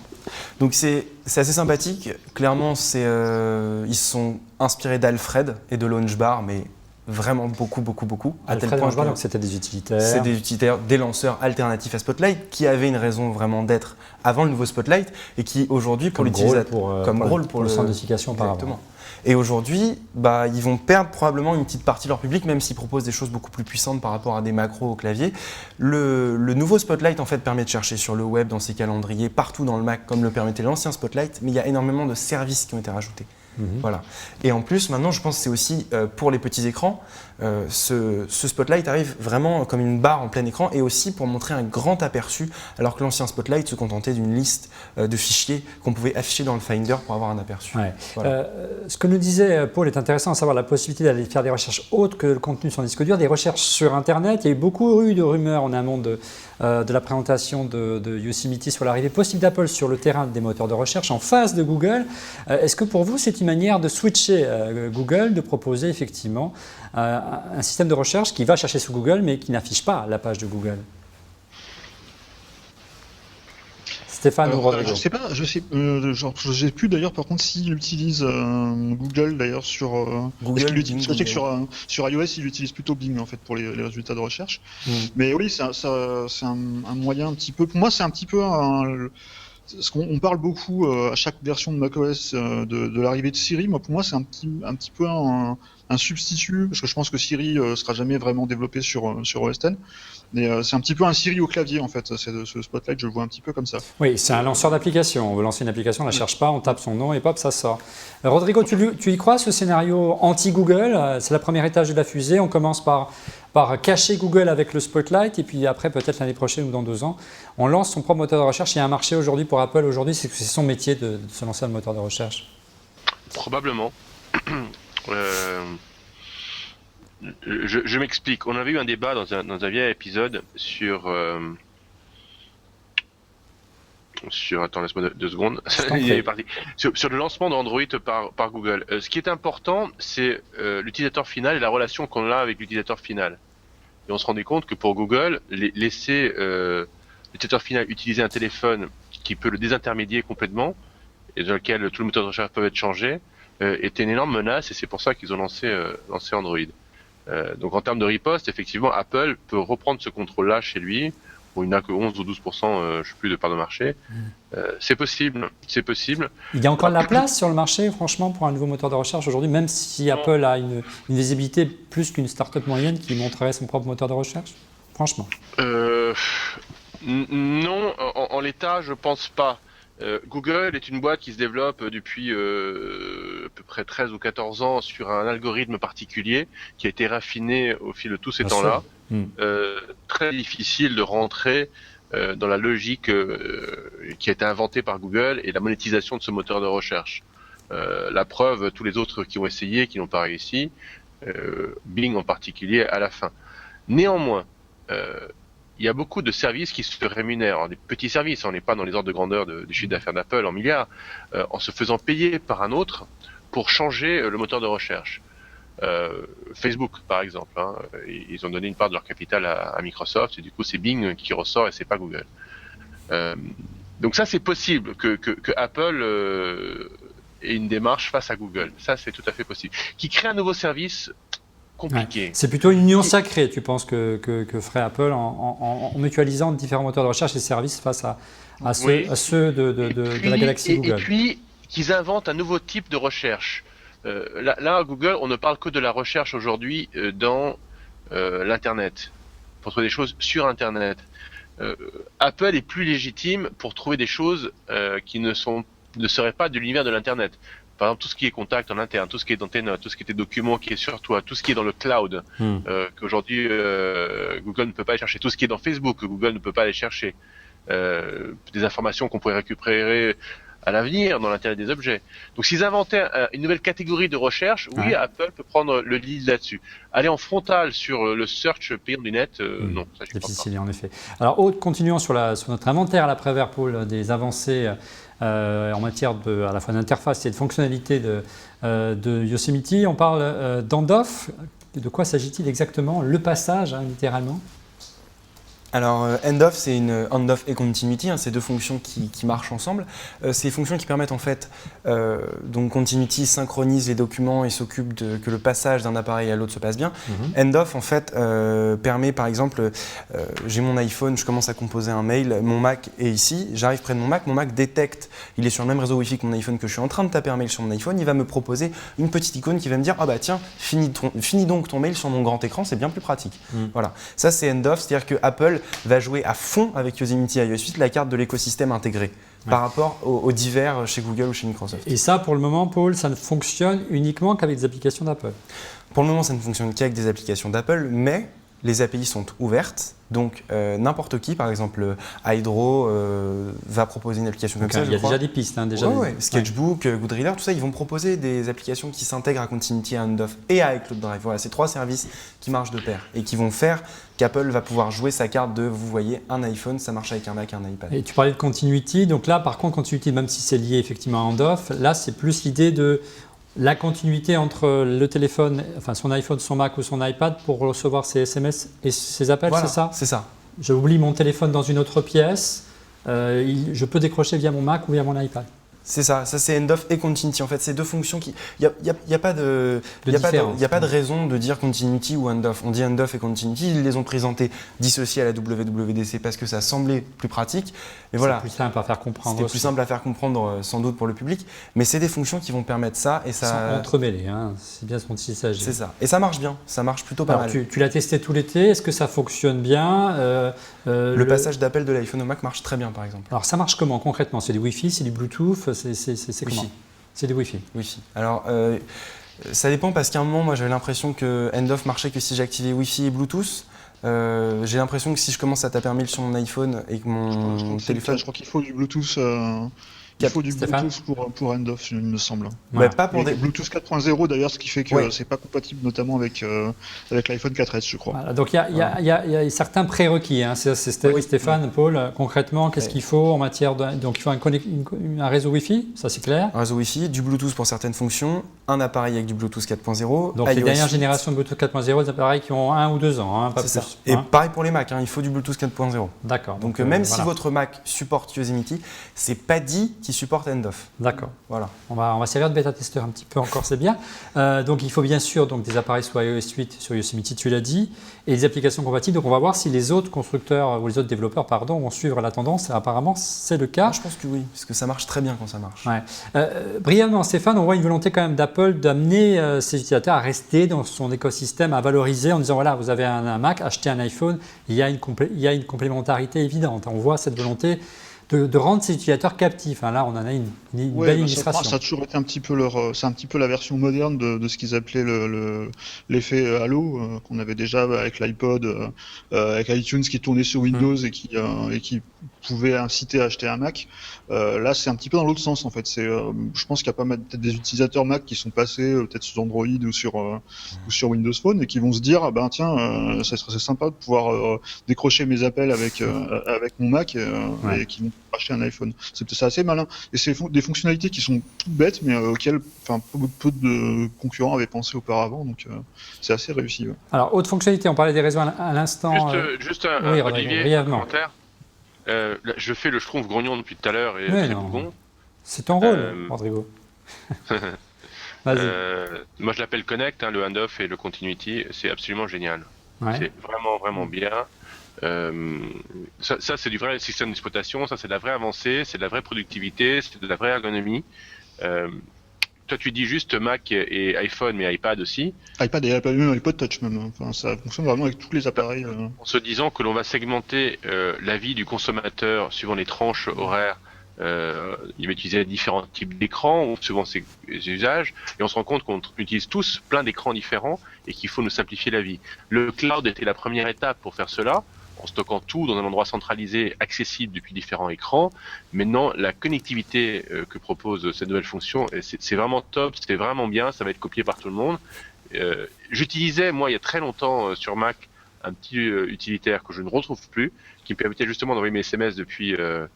Donc c'est assez sympathique. Clairement, ils se sont inspirés d'Alfred et de Launchbar, mais vraiment beaucoup. À tel point donc c'était des utilitaires. C'est des utilitaires, des lanceurs alternatifs à Spotlight qui avaient une raison vraiment d'être avant le nouveau Spotlight et qui aujourd'hui, pour l'utilisateur, comme Groll pour le centre de notification par exactement. Et aujourd'hui, ils vont perdre probablement une petite partie de leur public, même s'ils proposent des choses beaucoup plus puissantes par rapport à des macros au clavier. Le nouveau Spotlight en fait permet de chercher sur le web, dans ses calendriers, partout dans le Mac, comme le permettait l'ancien Spotlight, mais il y a énormément de services qui ont été rajoutés. Voilà. Et en plus, maintenant, je pense que c'est aussi pour les petits écrans, ce Spotlight arrive vraiment comme une barre en plein écran et aussi pour montrer un grand aperçu, alors que l'ancien Spotlight se contentait d'une liste de fichiers qu'on pouvait afficher dans le Finder pour avoir un aperçu. Ouais. Voilà. Ce que nous disait Paul est intéressant, à savoir la possibilité d'aller faire des recherches autres que le contenu sur le disque dur, des recherches sur Internet. Il y a eu beaucoup de rumeurs en amont de la présentation de Yosemite sur l'arrivée possible d'Apple sur le terrain des moteurs de recherche en face de Google. Est-ce que pour vous, c'est une manière de switcher Google, de proposer effectivement un système de recherche qui va chercher sur Google mais qui n'affiche pas la page de Google? Stéphane ou Rodrigo? Je sais pas, je sais plus d'ailleurs par contre s'il utilise Google d'ailleurs sur Google, je sais que sur iOS il utilise plutôt Bing en fait pour les résultats de recherche. Mais oui, c'est un moyen un petit peu. Pour moi, c'est un petit peu parce qu'on parle beaucoup à chaque version de macOS de l'arrivée de Siri. Moi, pour moi, c'est un petit peu un substitut, parce que je pense que Siri sera jamais vraiment développé sur OS X. Mais c'est un petit peu un Siri au clavier en fait. Ce Spotlight, je le vois un petit peu comme ça. Oui, c'est un lanceur d'application. On veut lancer une application, on ne la cherche pas, on tape son nom et pop, ça sort. Rodrigo, tu y crois, ce scénario anti-Google? C'est la première étage de la fusée. On commence par cacher Google avec le Spotlight et puis après, peut-être l'année prochaine ou dans 2 ans, on lance son propre moteur de recherche. Il y a un marché aujourd'hui pour Apple. Aujourd'hui, c'est son métier de se lancer un moteur de recherche. Probablement. Je m'explique. On avait eu un débat dans un vieil épisode sur attends, laisse-moi 2 secondes. Il est parti. Sur le lancement d'Android par Google. Ce qui est important, c'est l'utilisateur final et la relation qu'on a avec l'utilisateur final. Et on se rendait compte que pour Google, laisser l'utilisateur final utiliser un téléphone qui peut le désintermédier complètement et dans lequel tout le moteur de recherche peut être changé était une énorme menace et c'est pour ça qu'ils ont lancé Android. Donc en termes de riposte, effectivement, Apple peut reprendre ce contrôle-là chez lui. Bon, il n'a que 11 ou 12%, je ne sais plus, de part de marché. C'est possible. Il y a encore de la place sur le marché, franchement, pour un nouveau moteur de recherche aujourd'hui, même si Apple a une visibilité plus qu'une start-up moyenne qui montrerait son propre moteur de recherche, franchement. Non, en l'état, je pense pas. Google est une boîte qui se développe depuis à peu près 13 ou 14 ans sur un algorithme particulier qui a été raffiné au fil de tous ces temps-là. Très difficile de rentrer dans la logique qui a été inventée par Google et la monétisation de ce moteur de recherche. La preuve, tous les autres qui ont essayé, qui n'ont pas réussi, Bing en particulier à la fin. Néanmoins, il y a beaucoup de services qui se rémunèrent. Alors, des petits services, on n'est pas dans les ordres de grandeur du chiffre d'affaires d'Apple en milliards, en se faisant payer par un autre pour changer le moteur de recherche. Facebook, par exemple, ils ont donné une part de leur capital à Microsoft et du coup c'est Bing qui ressort et c'est pas Google. Donc ça c'est possible que Apple ait une démarche face à Google. Ça c'est tout à fait possible. Qui crée un nouveau service, compliqué. C'est plutôt une union sacrée, tu penses, que ferait Apple en mutualisant différents moteurs de recherche et services face à ceux de la galaxie Google. Et puis, qu'ils inventent un nouveau type de recherche. Là, à Google, on ne parle que de la recherche aujourd'hui dans l'Internet, pour trouver des choses sur Internet. Apple est plus légitime pour trouver des choses qui ne seraient pas de l'univers de l'Internet. Par exemple, tout ce qui est contact en interne, tout ce qui est dans tes notes, tout ce qui est tes documents qui est sur toi, tout ce qui est dans le cloud, qu'aujourd'hui Google ne peut pas aller chercher, tout ce qui est dans Facebook, que Google ne peut pas aller chercher, des informations qu'on pourrait récupérer à l'avenir dans l'intérêt des objets. Donc s'ils inventaient une nouvelle catégorie de recherche, oui, Apple peut prendre le lead là-dessus. Aller en frontal sur le search payant du net, non, ça je ne pense pas. En effet. Alors, continuons sur notre inventaire à l'après-vert, Paul, des avancées en matière à la fois d'interface et de fonctionnalité de Yosemite. On parle d'handoff. De quoi s'agit-il exactement? Le passage, littéralement. Alors, handoff, c'est une handoff et continuity, c'est deux fonctions qui marchent ensemble. C'est des fonctions qui permettent en fait, donc continuity synchronise les documents et s'occupe que le passage d'un appareil à l'autre se passe bien. Handoff en fait permet par exemple, j'ai mon iPhone, je commence à composer un mail, mon Mac est ici, j'arrive près de mon Mac détecte, il est sur le même réseau Wi-Fi que mon iPhone, que je suis en train de taper un mail sur mon iPhone, il va me proposer une petite icône qui va me dire ah bah tiens, finis donc ton mail sur mon grand écran, c'est bien plus pratique. Voilà, ça c'est handoff, c'est-à-dire que Apple va jouer à fond avec Yosemite iOS 8 la carte de l'écosystème intégré par rapport aux divers chez Google ou chez Microsoft. Et ça, pour le moment, Paul, ça ne fonctionne uniquement qu'avec des applications d'Apple. Pour le moment, ça ne fonctionne qu'avec des applications d'Apple, mais les API sont ouvertes, donc n'importe qui, par exemple Hydro, va proposer une application comme ça. Il y a déjà des pistes. Sketchbook, Goodreader, tout ça, ils vont proposer des applications qui s'intègrent à Continuity, à Handoff et à iCloud Drive. Voilà, c'est trois services qui marchent de pair et qui vont faire qu'Apple va pouvoir jouer sa carte de, vous voyez, un iPhone, ça marche avec un Mac, un iPad. Et tu parlais de Continuity, donc là, par contre, Continuity, même si c'est lié effectivement à Handoff, là, c'est plus l'idée de la continuité entre le téléphone, enfin son iPhone, son Mac ou son iPad pour recevoir ses SMS et ses appels, voilà, c'est ça? C'est ça. J'oublie mon téléphone dans une autre pièce, je peux décrocher via mon Mac ou via mon iPad. C'est ça c'est Handoff et Continuity. En fait, c'est deux fonctions qui. Il n'y a pas de raison de dire Continuity ou Handoff. On dit Handoff et Continuity, ils les ont présentés dissociés à la WWDC parce que ça semblait plus pratique. Mais voilà. C'est plus simple à faire comprendre. C'était plus simple à faire comprendre sans doute pour le public. Mais c'est des fonctions qui vont permettre ça. Et ça... Ils sont entremêlés, c'est bien ce dont il s'agit. C'est ça. Et ça marche bien, ça marche plutôt pas mal. Tu l'as testé tout l'été, est-ce que ça fonctionne bien? Le passage d'appel de l'iPhone au Mac marche très bien par exemple. Alors ça marche comment concrètement? C'est du Wi-Fi, c'est du Bluetooth? C'est comment? C'est du Wi-Fi. Wi-Fi. Alors, ça dépend parce qu'à un moment, moi, j'avais l'impression que Handoff marchait que si j'activais Wi-Fi et Bluetooth. J'ai l'impression que si je commence à taper un mail sur mon iPhone et que mon téléphone... Je crois qu'il faut du Bluetooth. Il faut du Bluetooth pour Handoff, il me semble. Ouais. Pas pour des... Bluetooth 4.0 d'ailleurs, ce qui fait que c'est pas compatible notamment avec l'iPhone 4S, je crois. Voilà, donc il y a certains prérequis. Oui, Stéphane, Paul, concrètement, qu'est-ce qu'il faut en matière de... Donc il faut un réseau Wi-Fi, ça c'est clair. Un réseau Wi-Fi, du Bluetooth pour certaines fonctions, un appareil avec du Bluetooth 4.0. Donc les dernières générations de Bluetooth 4.0, des appareils qui ont 1 ou 2 ans, pas plus. Ça. Et pareil pour les Mac, il faut du Bluetooth 4.0. D'accord. Donc même si votre Mac supporte Yosemite, c'est pas dit qu'il supporte Handoff. D'accord. Voilà. On va servir de bêta-testeur un petit peu encore, c'est bien. Donc il faut bien sûr des appareils soit iOS 8 sur Yosemite, tu l'as dit, et des applications compatibles. Donc on va voir si les autres constructeurs ou les autres développeurs vont suivre la tendance. Et apparemment, c'est le cas. Je pense que oui, parce que ça marche très bien quand ça marche. Ouais. Brièvement, Stéphane, on voit une volonté quand même d'Apple d'amener ses utilisateurs à rester dans son écosystème, à valoriser en disant voilà, vous avez un Mac, achetez un iPhone, il y a une complémentarité évidente. On voit cette volonté de rendre ces utilisateurs captifs. Là, on en a une belle illustration. Ça a toujours été un petit peu c'est un petit peu la version moderne de ce qu'ils appelaient l'effet Halo, qu'on avait déjà avec l'iPod, avec iTunes qui tournait sur Windows et qui pouvait inciter à acheter un Mac. Là, c'est un petit peu dans l'autre sens en fait. Je pense qu'il y a pas mal peut-être des utilisateurs Mac qui sont passés peut-être sous Android ou sur Windows Phone et qui vont se dire ça serait sympa de pouvoir décrocher mes appels avec mon Mac et qui vont acheter un iPhone. C'est assez malin. Et c'est des fonctionnalités qui sont toutes bêtes, mais auxquelles peu de concurrents avaient pensé auparavant. Donc c'est assez réussi. Ouais. Alors, autre fonctionnalité, on parlait des réseaux à l'instant. Juste un Olivier, un commentaire. Je fais le schtroumpf grognon depuis tout à l'heure et c'est bon. C'est ton rôle, Rodrigo. Vas-y. Moi, je l'appelle Connect, hein, le handoff et le Continuity. C'est absolument génial. Ouais. C'est vraiment, vraiment bien. Ça, c'est du vrai système d'exploitation. Ça, c'est de la vraie avancée. C'est de la vraie productivité. C'est de la vraie ergonomie. Toi, tu dis juste Mac et iPhone, mais iPad aussi. iPad et même iPod Touch même. Enfin, ça fonctionne vraiment avec tous les appareils. En se disant que l'on va segmenter la vie du consommateur suivant les tranches horaires. Il va utiliser différents types d'écrans, ou suivant ses usages, et on se rend compte qu'on utilise tous plein d'écrans différents et qu'il faut nous simplifier la vie. Le cloud était la première étape pour faire cela, en stockant tout dans un endroit centralisé, accessible depuis différents écrans. Maintenant, la connectivité que propose cette nouvelle fonction, c'est vraiment top, c'est vraiment bien, ça va être copié par tout le monde. J'utilisais, moi, il y a très longtemps sur Mac, un petit utilitaire que je ne retrouve plus, qui me permettait justement d'envoyer mes SMS depuis le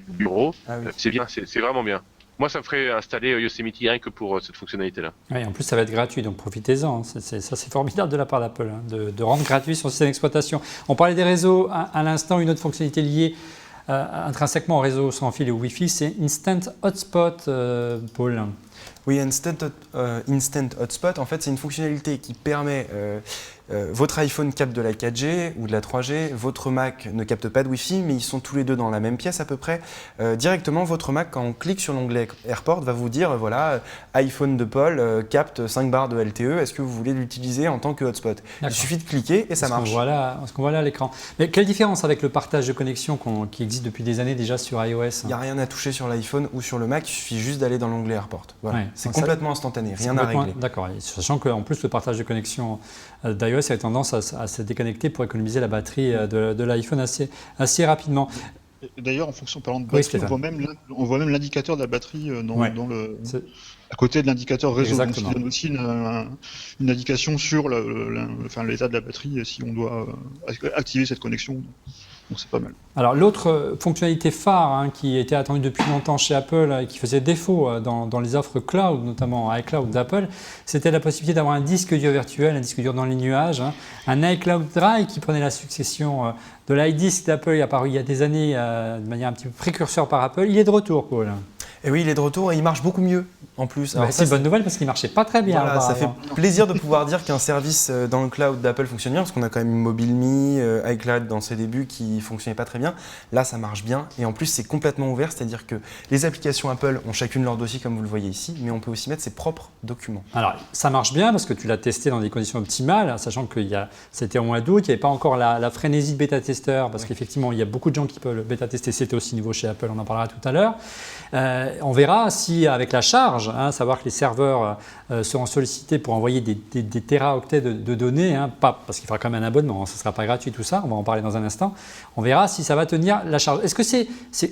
bureau. Ah oui. C'est bien, c'est vraiment bien. Moi, ça me ferait installer Yosemite rien que pour cette fonctionnalité-là. Ouais, en plus, ça va être gratuit, donc profitez-en. Ça, c'est formidable de la part d'Apple, hein, de rendre gratuit son système d'exploitation. On parlait des réseaux à l'instant, une autre fonctionnalité liée intrinsèquement au réseau sans fil et au Wi-Fi, c'est Instant Hotspot, Paul. Oui, Instant Hotspot, en fait, c'est une fonctionnalité qui permet votre iPhone capte de la 4G ou de la 3G, votre Mac ne capte pas de Wi-Fi, mais ils sont tous les deux dans la même pièce à peu près. Directement, votre Mac, quand on clique sur l'onglet Airport, va vous dire voilà, iPhone de Paul capte 5 barres de LTE, est-ce que vous voulez l'utiliser en tant que hotspot? Il suffit de cliquer et ça marche. Ce qu'on voit là à l'écran. Mais quelle différence avec le partage de connexion qui existe depuis des années déjà sur iOS? Il n'y a rien à toucher sur l'iPhone ou sur le Mac, il suffit juste d'aller dans l'onglet Airport. Voilà. Ouais, c'est complètement instantané, rien à régler. D'accord, sachant qu'en plus le partage de connexion d'iOS a tendance à se déconnecter pour économiser la batterie de l'iPhone assez rapidement. D'ailleurs, en fonction, parlant de batterie, on voit même l'indicateur de la batterie à côté de l'indicateur réseau. Donc, ça donne aussi une indication sur l'état de la batterie si on doit activer cette connexion. Donc c'est pas mal. Alors l'autre fonctionnalité phare qui était attendue depuis longtemps chez Apple et qui faisait défaut dans les offres cloud, notamment iCloud d'Apple, c'était la possibilité d'avoir un disque dur virtuel, un disque dur dans les nuages, un iCloud Drive qui prenait la succession de l'iDisk d'Apple, apparu il y a des années de manière un petit peu précurseur par Apple. Il est de retour, Paul. Et oui, il est de retour et il marche beaucoup mieux en plus. C'est une bonne nouvelle parce qu'il ne marchait pas très bien. Voilà, ça fait plaisir de pouvoir dire qu'un service dans le cloud d'Apple fonctionne bien parce qu'on a quand même MobileMe, iCloud dans ses débuts qui ne fonctionnaient pas très bien. Là, ça marche bien et en plus, c'est complètement ouvert, c'est-à-dire que les applications Apple ont chacune leur dossier comme vous le voyez ici, mais on peut aussi mettre ses propres documents. Alors, ça marche bien parce que tu l'as testé dans des conditions optimales, sachant que c'était au mois d'août, il n'y avait pas encore la frénésie de bêta-testeurs parce qu'effectivement, il y a beaucoup de gens qui peuvent le bêta-tester, c'était aussi nouveau chez Apple, on en parlera tout à l'heure. On verra si avec la charge, savoir que les serveurs seront sollicités pour envoyer des téraoctets de données, pas parce qu'il faudra quand même un abonnement, ça ne sera pas gratuit tout ça, on va en parler dans un instant. On verra si ça va tenir la charge. Est-ce que c'est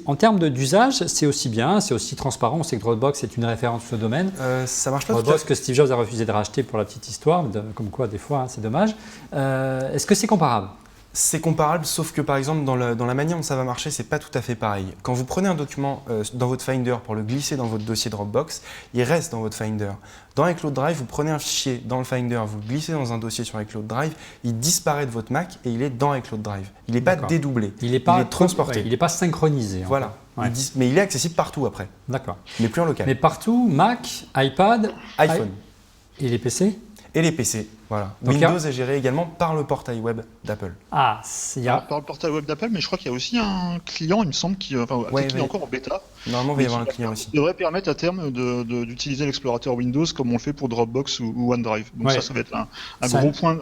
en termes d'usage, c'est aussi bien, c'est aussi transparent? On sait que Dropbox est une référence sur ce domaine. Ça marche pas Dropbox que Steve Jobs a refusé de racheter pour la petite histoire, comme quoi des fois c'est dommage. Est-ce que c'est comparable? C'est comparable, sauf que par exemple, dans la manière dont ça va marcher, c'est pas tout à fait pareil. Quand vous prenez un document dans votre Finder pour le glisser dans votre dossier Dropbox, il reste dans votre Finder. Dans iCloud Drive, vous prenez un fichier dans le Finder, vous le glissez dans un dossier sur iCloud Drive, il disparaît de votre Mac et il est dans iCloud Drive. Il n'est pas dédoublé, il est transporté. Il n'est pas synchronisé. Voilà, ouais. Mais il est accessible partout après. D'accord. Mais plus en local. Mais partout, Mac, iPad, iPhone. Et les PC? Et les PC, voilà. Donc Windows est géré également par le portail web d'Apple. Par le portail web d'Apple, mais je crois qu'il y a aussi un client, il me semble, qui est encore en bêta. Normalement, il va y avoir un client aussi. Il devrait permettre à terme d'utiliser l'explorateur Windows comme on le fait pour Dropbox ou OneDrive. Donc ça va être un gros point.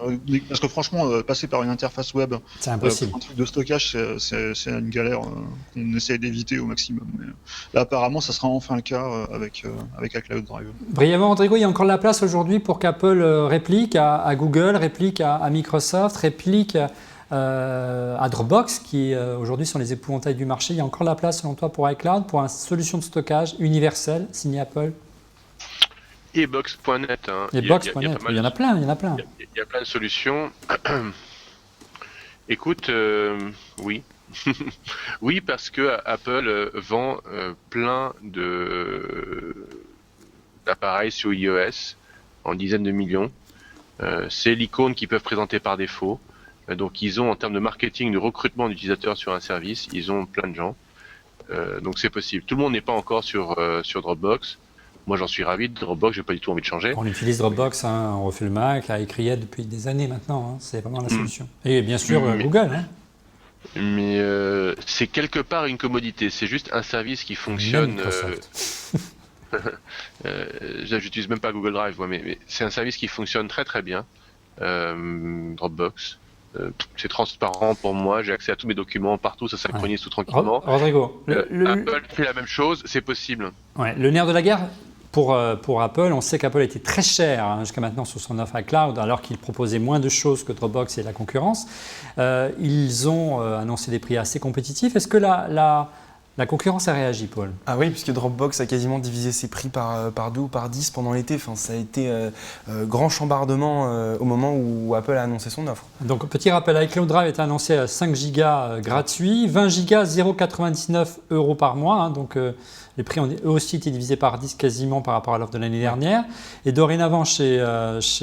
Parce que franchement, passer par une interface web c'est impossible. Pour un truc de stockage, c'est une galère qu'on essaie d'éviter au maximum. Mais là, apparemment, ça sera enfin le cas avec iCloud Drive. Brièvement, Rodrigo, il y a encore de la place aujourd'hui pour qu'Apple réplique à Google, réplique à Microsoft, réplique à Dropbox, qui aujourd'hui sont les épouvantails du marché. Il y a encore de la place, selon toi, pour iCloud, pour une solution de stockage universelle signée Apple? Et Box.net. Et Box.net, il y en a plein. Il y a plein de solutions. Écoute, oui. Oui, parce que Apple vend plein d'appareils sur iOS en dizaines de millions. C'est l'icône qu'ils peuvent présenter par défaut. Donc ils ont, en termes de marketing, de recrutement d'utilisateurs sur un service, ils ont plein de gens. Donc c'est possible. Tout le monde n'est pas encore sur Dropbox. Moi, j'en suis ravi. Dropbox, j'ai pas du tout envie de changer. On utilise Dropbox, hein, on refait le Mac avec Riot depuis des années maintenant. Hein, c'est vraiment la solution. Et bien sûr, Google. Hein. Mais c'est quelque part une commodité. C'est juste un service qui fonctionne. Microsoft. J'utilise même pas Google Drive, moi, mais c'est un service qui fonctionne très très bien. Dropbox. C'est transparent pour moi, j'ai accès à tous mes documents partout, ça synchronise tout tranquillement. Rodrigo, Apple fait la même chose, c'est possible. Ouais, le nerf de la guerre pour Apple, on sait qu'Apple était très cher jusqu'à maintenant sur son offre iCloud, alors qu'il proposait moins de choses que Dropbox et la concurrence. Ils ont annoncé des prix assez compétitifs. Est-ce que la concurrence a réagi, Paul? Ah oui, puisque Dropbox a quasiment divisé ses prix par 2 ou par 10 pendant l'été. Enfin, ça a été grand chambardement au moment où Apple a annoncé son offre. Donc, petit rappel, iCloud Drive est annoncé à 5 Go gratuit, 20 Go 0,99 € par mois. Hein, donc, les prix ont eux aussi été divisés par 10 quasiment par rapport à l'offre de l'année dernière. Et dorénavant, chez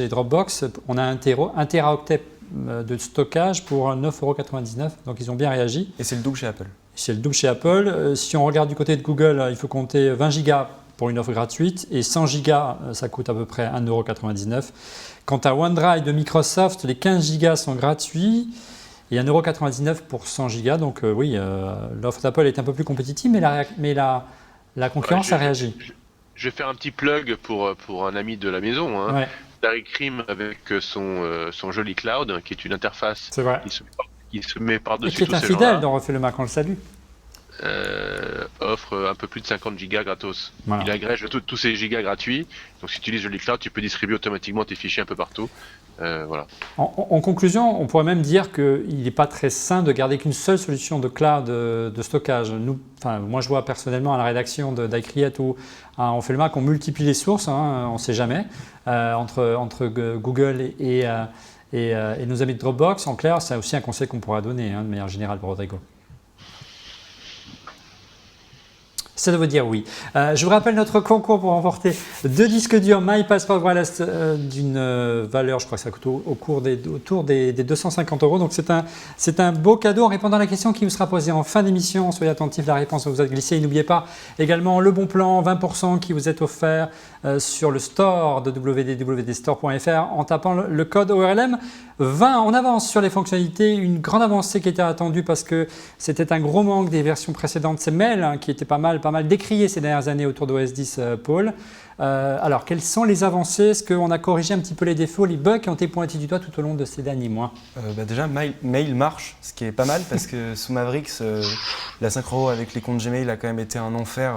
Dropbox, on a un téraoctet de stockage pour 9,99 €. Donc, ils ont bien réagi. Et c'est le double chez Apple. C'est le double chez Apple. Si on regarde du côté de Google, il faut compter 20 Go pour une offre gratuite et 100 Go, ça coûte à peu près 1,99 €. Quant à OneDrive de Microsoft, les 15 Go sont gratuits et 1,99 € pour 100 Go. Donc oui, l'offre d'Apple est un peu plus compétitive, mais la concurrence a réagi. Je vais faire un petit plug pour un ami de la maison. Hein. Ouais. Tariq Krim avec son joli cloud, qui est une interface C'est vrai. qui se met Et par-dessus qui est tous un ces fidèle gens-là. dont on refait le Mac, on le salue. Offre un peu plus de 50 gigas gratos. Voilà. Il agrège tous ces gigas gratuits. Donc si tu utilises Jolly Cloud, tu peux distribuer automatiquement tes fichiers un peu partout. Voilà. En conclusion, on pourrait même dire qu'il n'est pas très sain de garder qu'une seule solution de cloud de stockage. Moi, je vois personnellement à la rédaction d'iCreate où on fait le Mac, on multiplie les sources, hein, on ne sait jamais, entre Google et nos amis de Dropbox. En clair, c'est aussi un conseil qu'on pourra donner, hein, de manière générale pour Rodrigo. Ça doit dire oui. Je vous rappelle notre concours pour remporter 2 disques durs My Passport Wireless d'une valeur, je crois que ça coûte autour des 250 €. Donc c'est un beau cadeau en répondant à la question qui vous sera posée en fin d'émission. Soyez attentifs, la réponse vous a glissé. Et n'oubliez pas également le bon plan 20% qui vous est offert sur le store de www.store.fr en tapant le code ORLM 20. On avance sur les fonctionnalités, une grande avancée qui était attendue parce que c'était un gros manque des versions précédentes. C'est Mail qui était pas mal décrié ces dernières années autour d'OS 10, Paul. Alors, quelles sont les avancées? Est-ce qu'on a corrigé un petit peu les défauts, les bugs qui ont été pointés du doigt tout au long de ces derniers mois? Déjà, Mail marche, ce qui est pas mal parce que sous Mavericks, la synchro avec les comptes Gmail a quand même été un enfer,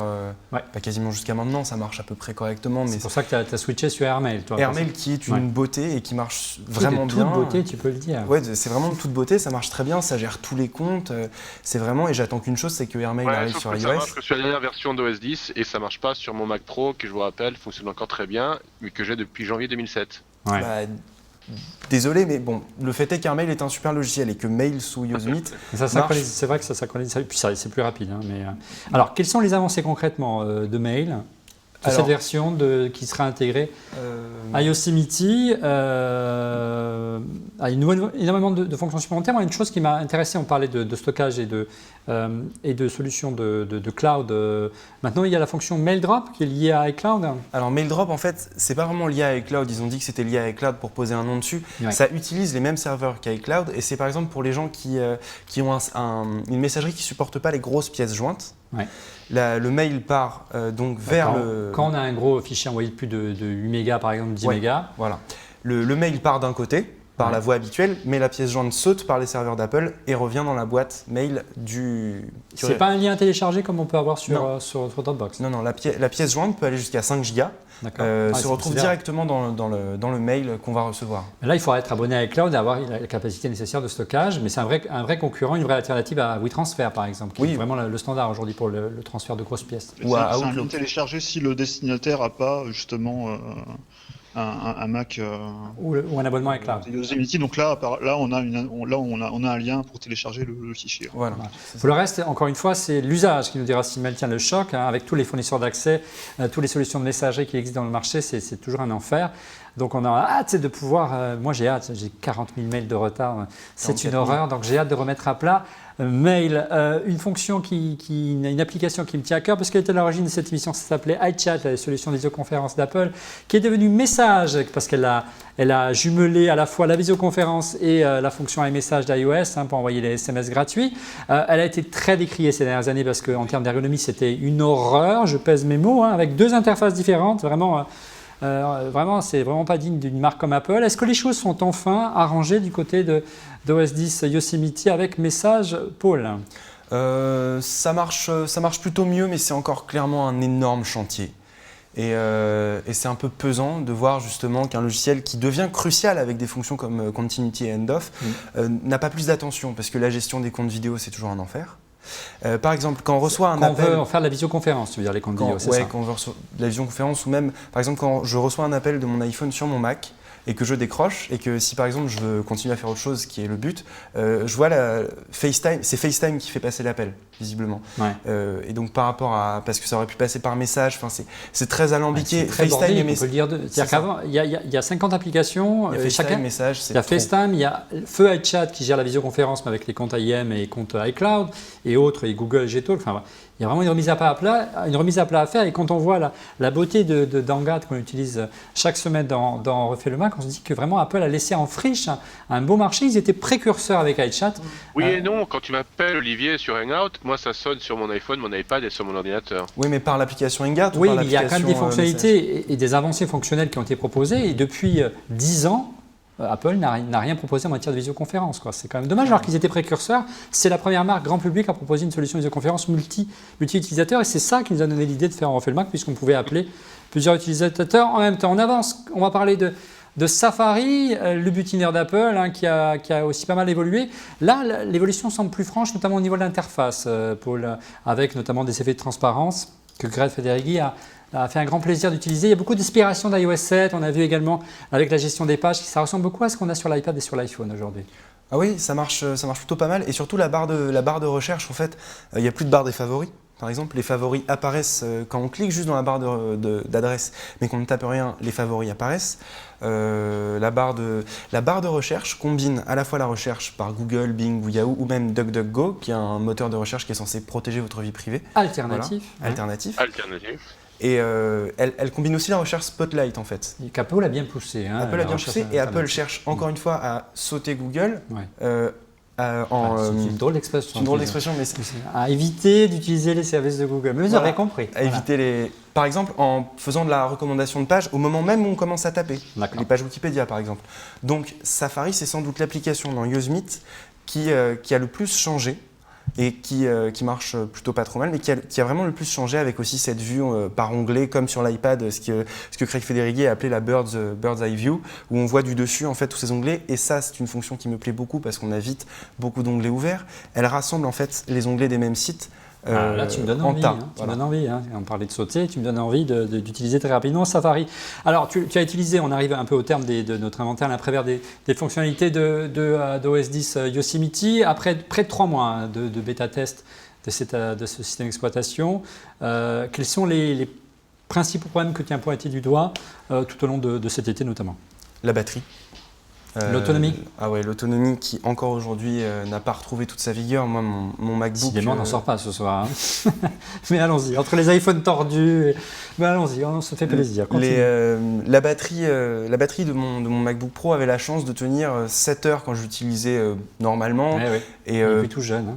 quasiment jusqu'à maintenant. Ça marche à peu près correctement. C'est pour ça que tu as switché sur AirMail, toi. AirMail qui est une beauté et qui marche vraiment bien. Toute beauté, tu peux le dire. Ouais, c'est vraiment de toute beauté, ça marche très bien, ça gère tous les comptes. C'est vraiment, et j'attends qu'une chose, c'est que AirMail arrive sur iOS. Ça marche que sur la dernière version d'OS 10 et ça marche pas sur mon Mac Pro qui, je vous rappelle, fonctionne encore très bien, mais que j'ai depuis janvier 2007. Ouais. Désolé, mais bon, le fait est qu'AirMail est un super logiciel et que Mail sous Yosemite marche. C'est vrai que ça synchronise, puis c'est plus rapide. Hein, alors, quelles sont les avancées concrètement de Mail de cette version qui sera intégrée à Yosemite? Énormément de fonctions supplémentaires. Une chose qui m'a intéressé, on parlait de stockage et de solutions de cloud. Maintenant, il y a la fonction MailDrop qui est liée à iCloud. Alors MailDrop, en fait, c'est pas vraiment lié à iCloud. Ils ont dit que c'était lié à iCloud pour poser un nom dessus. Ouais. Ça utilise les mêmes serveurs qu'iCloud et c'est par exemple pour les gens qui ont une messagerie qui supporte pas les grosses pièces jointes. Ouais. Le mail part donc vers le... Quand on a un gros fichier envoyé de plus de 8 mégas, par exemple 10 mégas. Voilà. Le mail part d'un côté, par la voie habituelle, mais la pièce jointe saute par les serveurs d'Apple et revient dans la boîte mail du... C'est pas un lien téléchargé comme on peut avoir sur Dropbox? Non, la pièce jointe peut aller jusqu'à 5 gigas. Se retrouve directement dans le mail qu'on va recevoir. Là, il faudra être abonné à iCloud et avoir la capacité nécessaire de stockage, mais c'est un vrai concurrent, une vraie alternative à WeTransfer, par exemple, qui est vraiment le standard aujourd'hui pour le transfert de grosses pièces. C'est un lien téléchargé si le destinataire n'a pas justement un Mac ou un abonnement iCloud. Yosemite. Donc là, on a un lien pour télécharger le fichier. Voilà. Pour le reste, encore une fois, c'est l'usage qui nous dira si Mail tient le choc. Hein, avec tous les fournisseurs d'accès, toutes les solutions de messagerie qui existent dans le marché, c'est toujours un enfer. Donc on a hâte de pouvoir, moi j'ai hâte, j'ai 40 000 mails de retard, c'est une horreur, donc j'ai hâte de remettre à plat. Mail, une fonction une application qui me tient à cœur parce qu'elle était à l'origine de cette émission, ça s'appelait iChat, la solution de visioconférence d'Apple, qui est devenue Message parce qu'elle a jumelé à la fois la visioconférence et la fonction iMessage d'iOS pour envoyer les SMS gratuits. Elle a été très décriée ces dernières années parce qu'en termes d'ergonomie, c'était une horreur, je pèse mes mots, avec 2 interfaces différentes, vraiment, c'est vraiment pas digne d'une marque comme Apple. Est-ce que les choses sont enfin arrangées du côté d'OS 10 Yosemite avec Message, Paul? Ça marche plutôt mieux, mais c'est encore clairement un énorme chantier. Et c'est un peu pesant de voir justement qu'un logiciel qui devient crucial avec des fonctions comme Continuity et End-Off n'a pas plus d'attention, parce que la gestion des comptes vidéo, c'est toujours un enfer. Par exemple, quand on reçoit un appel... Quand on veut faire de la visioconférence, tu veux dire les comptes vidéo, c'est ça? Quand on veut de la visioconférence, ou même, par exemple, quand je reçois un appel de mon iPhone sur mon Mac, et que je décroche, et que si par exemple je veux continuer à faire autre chose qui est le but, je vois FaceTime, c'est FaceTime qui fait passer l'appel, visiblement. Ouais. Et donc par rapport à, parce que ça aurait pu passer par message, c'est très alambiqué. C'est très FaceTime bordélique, on peut le dire. C'est-à-dire qu'avant, il y a 50 applications, il y a FaceTime, message, il y a FaceTime, il y a Feu iChat qui gère la visioconférence mais avec les comptes IM et les comptes iCloud et autres, et Google Gtalk, enfin il y a vraiment une remise à plat à faire, et quand on voit la beauté d'Angat qu'on utilise chaque semaine dans Refait le Mac, on se dit que vraiment Apple a laissé en friche un beau marché. Ils étaient précurseurs avec iChat. Oui et non, quand tu m'appelles Olivier sur Hangout, moi ça sonne sur mon iPhone, mon iPad et sur mon ordinateur. Oui, mais par l'application Hangout ou oui, par mais il y a quand même des fonctionnalités message. et des avancées fonctionnelles qui ont été proposées, et depuis 10 ans, Apple n'a rien proposé en matière de visioconférence. C'est quand même dommage, alors qu'ils étaient précurseurs. C'est la première marque grand public à proposer une solution de visioconférence multi-utilisateur, et c'est ça qui nous a donné l'idée de faire en Refait le Mac, puisqu'on pouvait appeler plusieurs utilisateurs en même temps. On avance, on va parler de Safari, le butinaire d'Apple, qui a aussi pas mal évolué. Là, l'évolution semble plus franche, notamment au niveau de l'interface, Paul, avec notamment des effets de transparence que Greg Federighi a fait un grand plaisir d'utiliser. Il y a beaucoup d'inspiration d'iOS 7. On a vu également avec la gestion des pages, ça ressemble beaucoup à ce qu'on a sur l'iPad et sur l'iPhone aujourd'hui. Ah oui, ça marche plutôt pas mal. Et surtout la barre de recherche, en fait, il n'y a plus de barre des favoris. Par exemple, les favoris apparaissent quand on clique juste dans la barre d'adresse, mais qu'on ne tape rien, les favoris apparaissent. La barre de recherche combine à la fois la recherche par Google, Bing ou Yahoo, ou même DuckDuckGo, qui est un moteur de recherche qui est censé protéger votre vie privée. Alternatif. Voilà. Alternatif. Et elle combine aussi la recherche Spotlight, en fait. Et qu'Apple a bien poussé. Apple a bien poussé, et Apple cherche encore une fois à sauter Google. Ouais. C'est une drôle d'expression. C'est une drôle d'expression, mais à éviter d'utiliser les services de Google. Mais vous avez compris. À éviter par exemple, en faisant de la recommandation de pages au moment même où on commence à taper. Les pages Wikipédia, par exemple. Donc, Safari, c'est sans doute l'application dans Yosemite qui a le plus changé et qui marche plutôt pas trop mal, mais qui a vraiment le plus changé, avec aussi cette vue par onglet, comme sur l'iPad, ce que Craig Federighi a appelé la Bird's Eye View, où on voit du dessus en fait tous ces onglets. Et ça, c'est une fonction qui me plaît beaucoup parce qu'on a vite beaucoup d'onglets ouverts. Elle rassemble en fait les onglets des mêmes sites. Là, tu me donnes envie. Tu me donnes envie. On parlait de sauter, tu me donnes envie d'utiliser très rapidement Safari. Alors, tu as utilisé, on arrive un peu au terme de notre inventaire, l'après-vert des fonctionnalités d'OS 10 Yosemite. Après près de 3 mois de bêta-test de ce système d'exploitation, quels sont les principaux problèmes que tu as pointés du doigt tout au long de cet été notamment? La batterie. L'autonomie. Ah ouais, l'autonomie qui encore aujourd'hui n'a pas retrouvé toute sa vigueur. Moi, mon MacBook. Décidément, on n'en sort pas ce soir. Mais allons-y, entre les iPhones tordus, mais allons-y, on se fait plaisir. La batterie de mon MacBook Pro avait la chance de tenir 7 heures quand je l'utilisais normalement. Ouais. Et, il est tout jeune.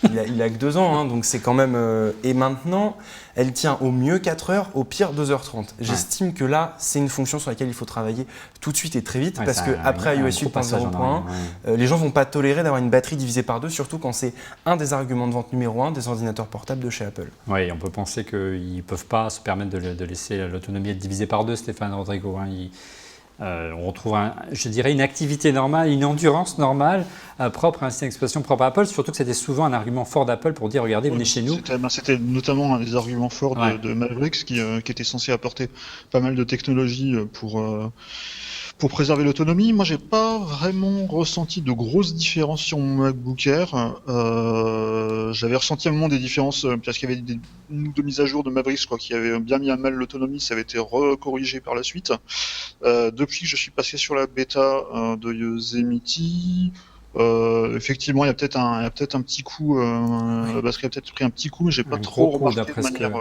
Il a que 2 ans, donc c'est quand même... et maintenant, elle tient au mieux 4 heures, au pire 2h30. J'estime que là, c'est une fonction sur laquelle il faut travailler tout de suite et très vite, parce qu'après iOS 8.0.1, les gens ne vont pas tolérer d'avoir une batterie divisée par 2, surtout quand c'est un des arguments de vente numéro 1 des ordinateurs portables de chez Apple. Oui, on peut penser qu'ils ne peuvent pas se permettre de laisser l'autonomie être divisée par 2, Stéphane Rodrigo. On retrouve, je dirais, une activité normale, une endurance normale, propre à un système d'exploitation propre à Apple, surtout que c'était souvent un argument fort d'Apple pour dire, regardez, venez chez nous. C'était notamment un des arguments forts de Mavericks qui était censé apporter pas mal de technologies Pour préserver l'autonomie, moi j'ai pas vraiment ressenti de grosses différences sur mon MacBook Air. J'avais ressenti à un moment des différences parce qu'il y avait une ou deux mises à jour de Mavericks, je crois, qui avaient bien mis à mal l'autonomie. Ça avait été recorrigé par la suite. Depuis que je suis passé sur la bêta de Yosemite, effectivement, il y a peut-être un petit coup, la batterie a peut-être pris un petit coup, mais j'ai pas Un trop gros coup, remarqué de manière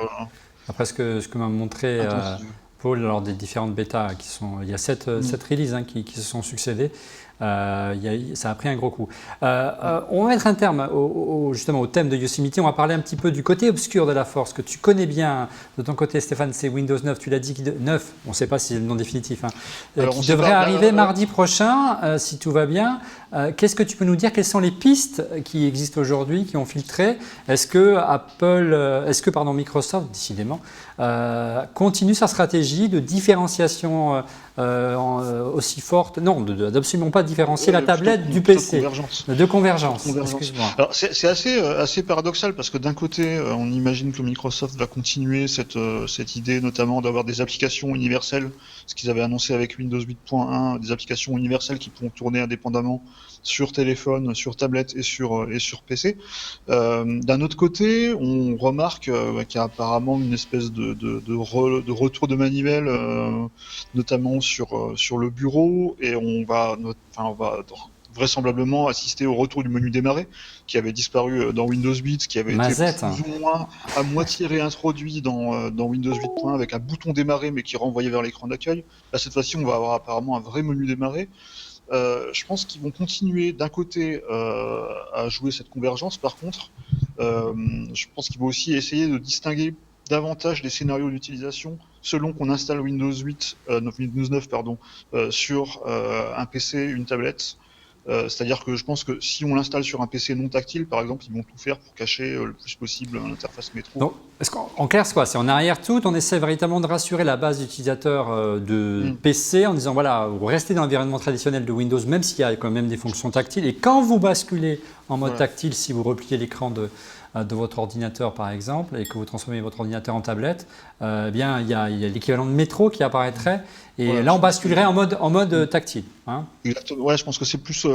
d'après ce que m'a montré intensive. Paul lors des différentes bêtas il y a 7 releases qui se sont succédés. Ça a pris un gros coup. On va mettre un terme justement au thème de Yosemite. On va parler un petit peu du côté obscur de la force que tu connais bien. De ton côté, Stéphane, c'est Windows 9. Tu l'as dit, 9. On ne sait pas si c'est le nom définitif. Qui devrait arriver mardi prochain, si tout va bien. Qu'est-ce que tu peux nous dire? Quelles sont les pistes qui existent aujourd'hui, qui ont filtré? Est-ce que Microsoft, décidément, continue sa stratégie de différenciation aussi forte? Non, d'absolument pas différencier la tablette du PC. De convergence. Excuse-moi. Alors c'est assez paradoxal parce que d'un côté, on imagine que Microsoft va continuer cette idée, notamment d'avoir des applications universelles, ce qu'ils avaient annoncé avec Windows 8.1, des applications universelles qui pourront tourner indépendamment sur téléphone, sur tablette et sur PC. D'un autre côté, on remarque qu'il y a apparemment une espèce de retour de manivelle, notamment sur le bureau, et on va vraisemblablement assister au retour du menu démarrer qui avait disparu dans Windows 8, qui avait été plus ou moins à moitié réintroduit dans Windows 8.1 avec un bouton démarrer mais qui renvoyait vers l'écran d'accueil. Là, cette fois-ci, on va avoir apparemment un vrai menu démarrer. Je pense qu'ils vont continuer d'un côté à jouer cette convergence. Par contre, je pense qu'ils vont aussi essayer de distinguer davantage les scénarios d'utilisation selon qu'on installe Windows 9 sur un PC, une tablette. C'est-à-dire que je pense que si on l'installe sur un PC non tactile, par exemple, ils vont tout faire pour cacher le plus possible l'interface métro. Donc, en clair, c'est quoi? C'est en arrière-tout, on essaie véritablement de rassurer la base d'utilisateurs de PC en disant voilà, vous restez dans l'environnement traditionnel de Windows, même s'il y a quand même des fonctions tactiles. Et quand vous basculez en mode tactile, si vous repliez l'écran de votre ordinateur par exemple et que vous transformez votre ordinateur en tablette, bien il y a l'équivalent de métro qui apparaîtrait et là on basculerait en mode tactile. Hein. Exactement. Ouais, je pense que c'est plus.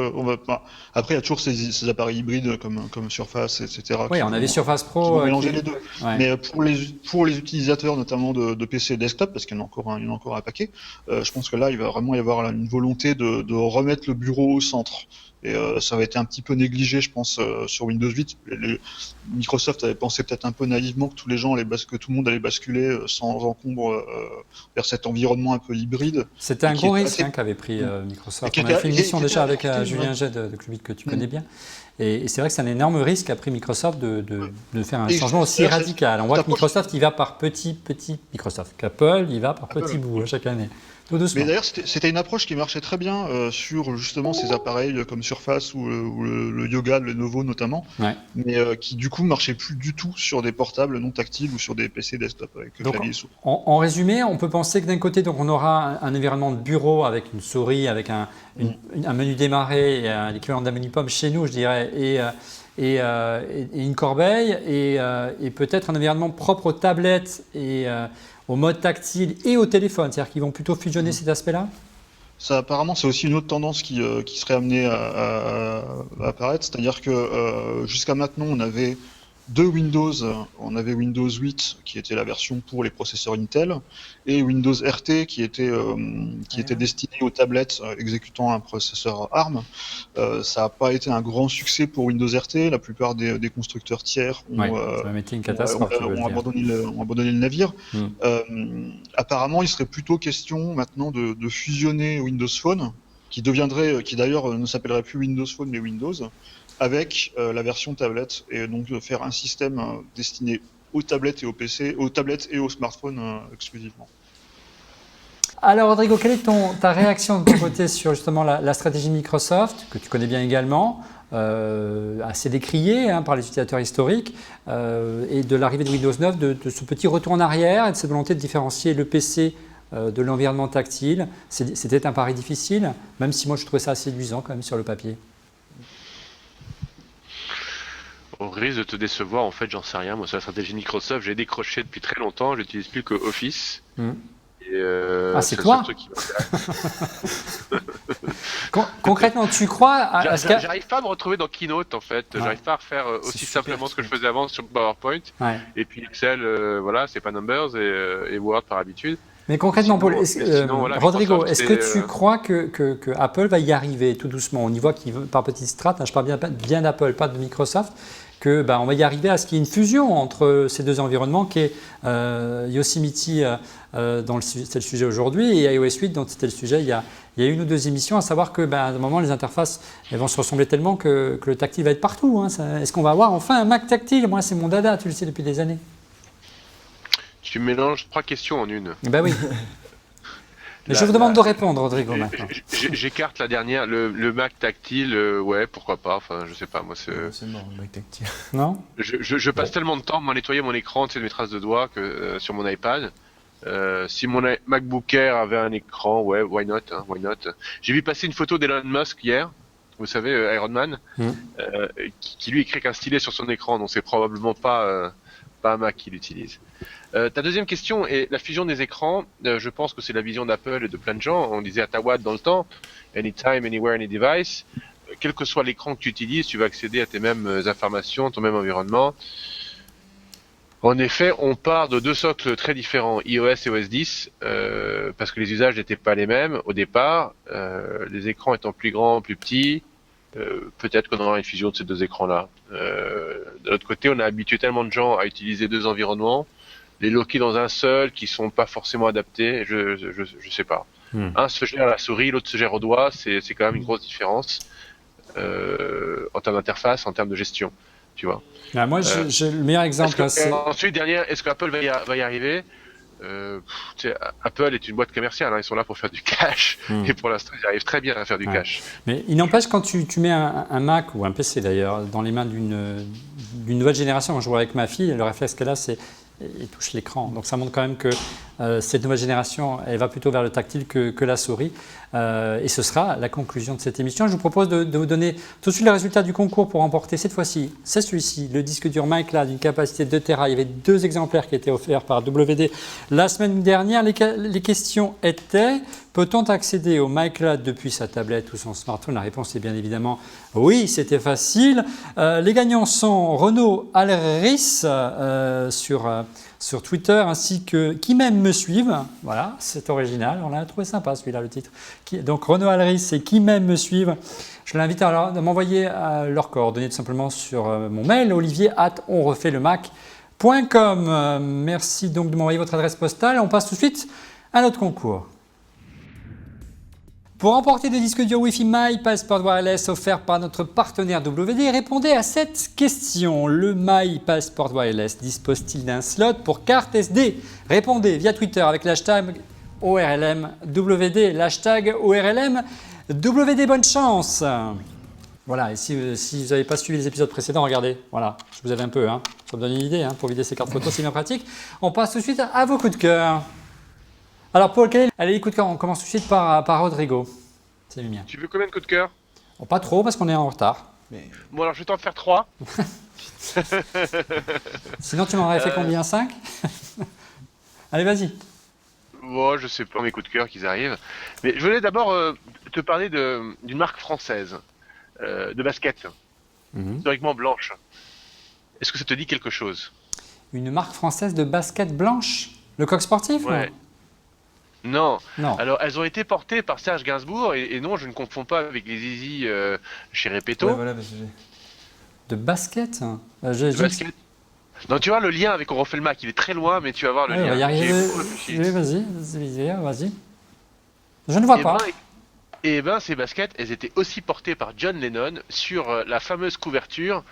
Après, il y a toujours ces appareils hybrides comme Surface, etc. Oui, on avait Surface Pro. Qui vont mélanger les deux. Ouais. Mais pour les utilisateurs notamment de PC et desktop, parce qu'il y en a encore un paquet, je pense que là il va vraiment y avoir une volonté de remettre le bureau au centre. Et ça avait été un petit peu négligé, je pense, sur Windows 8. Microsoft avait pensé peut-être un peu naïvement que tout le monde allait basculer sans encombre vers cet environnement un peu hybride. C'était un gros risque qu'avait pris Microsoft. On avait fait une mission déjà avec Julien Jay de Clubit que tu connais bien. Et c'est vrai que c'est un énorme risque qu'a pris Microsoft de faire un changement aussi radical. On voit que Microsoft, il va par petit Microsoft. Qu'Apple, il va par petits bouts chaque année. Mais d'ailleurs, c'était une approche qui marchait très bien sur justement ces appareils comme Surface ou le Yoga, le Lenovo notamment, mais qui du coup marchait plus du tout sur des portables non tactiles ou sur des PC desktop avec clavier et souris. En résumé, on peut penser que d'un côté, donc, on aura un environnement de bureau avec une souris, avec un menu démarrer, l'équivalent d'un menu pomme chez nous, je dirais, et une corbeille, et peut-être un environnement propre aux tablettes et au mode tactile et au téléphone, c'est-à-dire qu'ils vont plutôt fusionner cet aspect-là? Ça, apparemment, c'est aussi une autre tendance qui serait amenée à apparaître, c'est-à-dire que jusqu'à maintenant, on avait deux Windows. On avait Windows 8 qui était la version pour les processeurs Intel et Windows RT qui était destiné aux tablettes exécutant un processeur ARM. Ça n'a pas été un grand succès pour Windows RT. La plupart des constructeurs tiers ont abandonné le navire. Apparemment, il serait plutôt question maintenant de fusionner Windows Phone, qui d'ailleurs ne s'appellerait plus Windows Phone mais Windows, avec la version tablette, et donc de faire un système destiné aux tablettes et aux PC, aux tablettes et aux smartphones exclusivement. Alors Rodrigo, quelle est ta réaction de ton côté sur justement la stratégie de Microsoft, que tu connais bien également, assez décriée par les utilisateurs historiques, et de l'arrivée de Windows 9, de ce petit retour en arrière et de cette volonté de différencier le PC de l'environnement tactile? C'était un pari difficile, même si moi je trouvais ça assez séduisant quand même sur le papier. Au risque de te décevoir, en fait, j'en sais rien. Moi, sur la stratégie Microsoft, j'ai décroché depuis très longtemps. J'utilise plus que Office. Et c'est toi le seul truc qui m'intéresse. Concrètement, tu crois à ce qu'a... J'arrive pas à me retrouver dans Keynote en fait. Ouais. J'arrive pas à refaire aussi super, simplement ce que je faisais avant sur PowerPoint. Ouais. Et puis Excel, voilà, c'est pas Numbers et Word par habitude. Mais concrètement, Paul, Voilà, Rodrigo, Microsoft, est-ce que tu crois que Apple va y arriver tout doucement? On y voit qu'il par petites strates, je parle bien d'Apple, pas de Microsoft, que on va y arriver à ce qu'il y ait une fusion entre ces deux environnements qui est Yosemite, c'est le sujet aujourd'hui, et iOS 8 dont c'était le sujet il y a une ou deux émissions, à savoir que à un moment les interfaces elles vont se ressembler tellement que le tactile va être partout. Hein. Est-ce qu'on va avoir enfin un Mac tactile? Moi c'est mon dada, tu le sais depuis des années. Tu mélanges 3 questions en une. Ben oui. Mais je vous demande de répondre, Rodrigo, maintenant. J'écarte la dernière, le Mac tactile, ouais, pourquoi pas, enfin, je sais pas, moi, C'est mort, le Mac tactile. Non? Je passe tellement de temps à nettoyer mon écran, tu sais, de mes traces de doigts, que sur mon iPad. Si mon MacBook Air avait un écran, ouais, why not, hein, why not. J'ai vu passer une photo d'Elon Musk hier, vous savez, Iron Man, qui lui écrit qu'un stylet sur son écran, donc c'est probablement pas un Mac qu'il utilise. Ta deuxième question est la fusion des écrans. Je pense que c'est la vision d'Apple et de plein de gens. On disait à Tawad dans le temps, anytime, anywhere, any device. Quel que soit l'écran que tu utilises, tu vas accéder à tes mêmes informations, ton même environnement. En effet, on part de deux socles très différents, iOS et OS 10, parce que les usages n'étaient pas les mêmes au départ. Les écrans étant plus grands, plus petits, peut-être qu'on aura une fusion de ces deux écrans-là. De l'autre côté, on a habitué tellement de gens à utiliser deux environnements, les loquer dans un seul, qui sont pas forcément adaptés. Je sais pas. Un se gère à la souris, l'autre se gère au doigt. C'est quand même une grosse différence en termes d'interface, en termes de gestion. Tu vois. Moi, j'ai le meilleur exemple. Ensuite, dernière, est-ce qu'Apple va y arriver? Apple est une boîte commerciale, hein, ils sont là pour faire du cash, et pour l'instant ils arrivent très bien à faire du cash. Mais il n'empêche, quand tu mets un Mac ou un PC d'ailleurs dans les mains d'une nouvelle génération, quand je vois avec ma fille, le réflexe qu'elle a, c'est il touche l'écran. Donc ça montre quand même que cette nouvelle génération, elle va plutôt vers le tactile que la souris. Et ce sera la conclusion de cette émission. Je vous propose de vous donner tout de suite les résultats du concours pour remporter cette fois-ci, c'est celui-ci, le disque dur MyCloud d'une capacité de 2 Tera. Il y avait 2 exemplaires qui étaient offerts par WD la semaine dernière. Les questions étaient: peut-on accéder au MyCloud depuis sa tablette ou son smartphone? La réponse est bien évidemment oui, c'était facile. Les gagnants sont Renaud Alris sur Twitter, ainsi que Qui m'aime me suivent. Voilà, c'est original, on l'a trouvé sympa celui-là, le titre. Donc Renaud Alris et Qui m'aime me suivent. Je l'invite alors à m'envoyer leurs coordonnées tout simplement sur mon mail, olivier@onrefaitlemac.com. Merci donc de m'envoyer votre adresse postale. On passe tout de suite à notre concours. Pour remporter des disques durs Wi-Fi My Passport Wireless offerts par notre partenaire WD, répondez à cette question. Le My Passport Wireless dispose-t-il d'un slot pour carte SD? Répondez via Twitter avec l'hashtag ORLMWD, l'hashtag ORLMWD. Bonne chance. Voilà, et si vous n'avez pas suivi les épisodes précédents, regardez, voilà, je vous aide un peu, ça me donne une idée, pour vider ces cartes photos, c'est bien pratique. On passe tout de suite à vos coups de cœur. Alors Paul, allez, les coups de cœur, on commence tout de suite par Rodrigo. C'est le mien. Tu veux combien de coups de cœur? Pas trop, parce qu'on est en retard. Bon, alors je vais t'en faire 3. Sinon, tu m'en aurais fait combien? 5? Allez, vas-y. Bon, je sais pas mes coups de cœur qu'ils arrivent. Mais je voulais d'abord te parler d'une marque française de basket, historiquement blanche. Est-ce que ça te dit quelque chose? Une marque française de basket blanche? Le Coq Sportif? Ouais. Non. Non. Alors, elles ont été portées par Serge Gainsbourg, et non, je ne confonds pas avec les Zizi chez Repetto. Ouais, voilà, de basket? De basket. Non, tu vois, le lien avec On refait le Mac, il est très loin, mais tu vas voir le lien. On va y arriver. Oui, vas-y. Je ne vois pas. Ces baskets, elles étaient aussi portées par John Lennon sur la fameuse couverture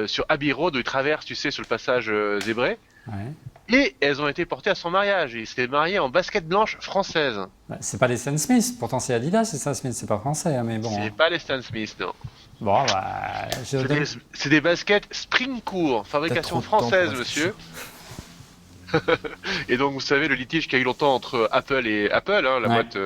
sur Abbey Road où il traverse, tu sais, sur le passage zébré. Ouais. Et elles ont été portées à son mariage. Il s'est marié en basket blanche française. C'est pas les Stan Smith, pourtant c'est Adidas, les Stan Smith, c'est pas français, mais bon. C'est pas les Stan Smith, non. Bon, c'est des baskets Springcourt, fabrication française, monsieur. Et donc, vous savez, le litige qu'il y a eu longtemps entre Apple et Apple, la boîte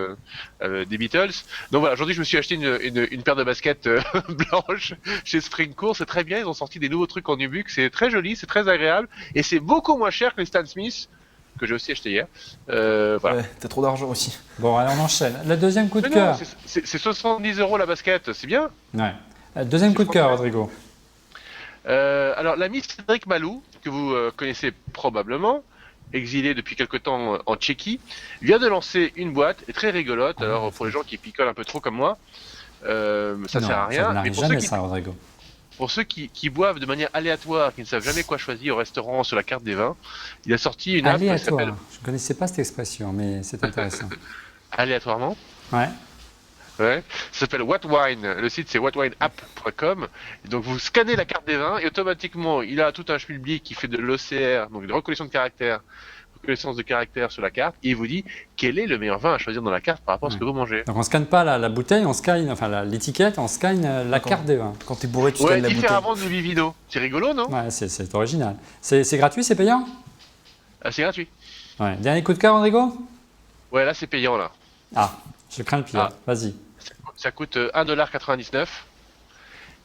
des Beatles. Donc voilà, aujourd'hui, je me suis acheté une paire de baskets blanches chez Springcourt. C'est très bien, ils ont sorti des nouveaux trucs en nubuck. C'est très joli, c'est très agréable. Et c'est beaucoup moins cher que les Stan Smith. que j'ai aussi acheté hier. Voilà. Ouais, t'as trop d'argent aussi. Bon, allez, on enchaîne. Le deuxième coup de Mais cœur. non, c'est 70 € la basket, c'est bien. Ouais. Deuxième coup de cœur, Rodrigo. Alors, l'ami Cédric Malou, que vous connaissez probablement, exilé depuis quelque temps en Tchéquie, vient de lancer une boîte très rigolote. Alors, pour les gens qui picolent un peu trop comme moi, ça Non, sert à rien. Ça Mais n'arrive pour jamais, ceux qui, ça, Rodrigo. pour ceux qui boivent de manière aléatoire, qui ne savent jamais quoi choisir au restaurant sur la carte des vins, il a sorti une app qui s'appelle Aléatoire. Je ne connaissais pas cette expression, mais c'est intéressant. Aléatoirement. Ouais. Ouais. Ça s'appelle What Wine. Le site c'est whatwineapp.com. Et donc vous scannez la carte des vins et automatiquement il a tout un schmilblick qui fait de l'OCR, donc de reconnaissance de caractères sur la carte, et il vous dit quel est le meilleur vin à choisir dans la carte par rapport à ce que vous mangez. Donc on ne scanne pas la bouteille, on scanne, enfin l'étiquette, on scanne la carte des vins. Quand t'es bourré, tu Ouais, scannes la bouteille. différemment du Vivino. C'est rigolo, non? Ouais, c'est original. C'est gratuit, c'est payant? Ah, c'est gratuit. Ouais. Dernier coup de cœur, Rodrigo? Ouais, là c'est payant là. Ah, je crains le pire. Ah. Vas-y. Ça coûte 1,99 $.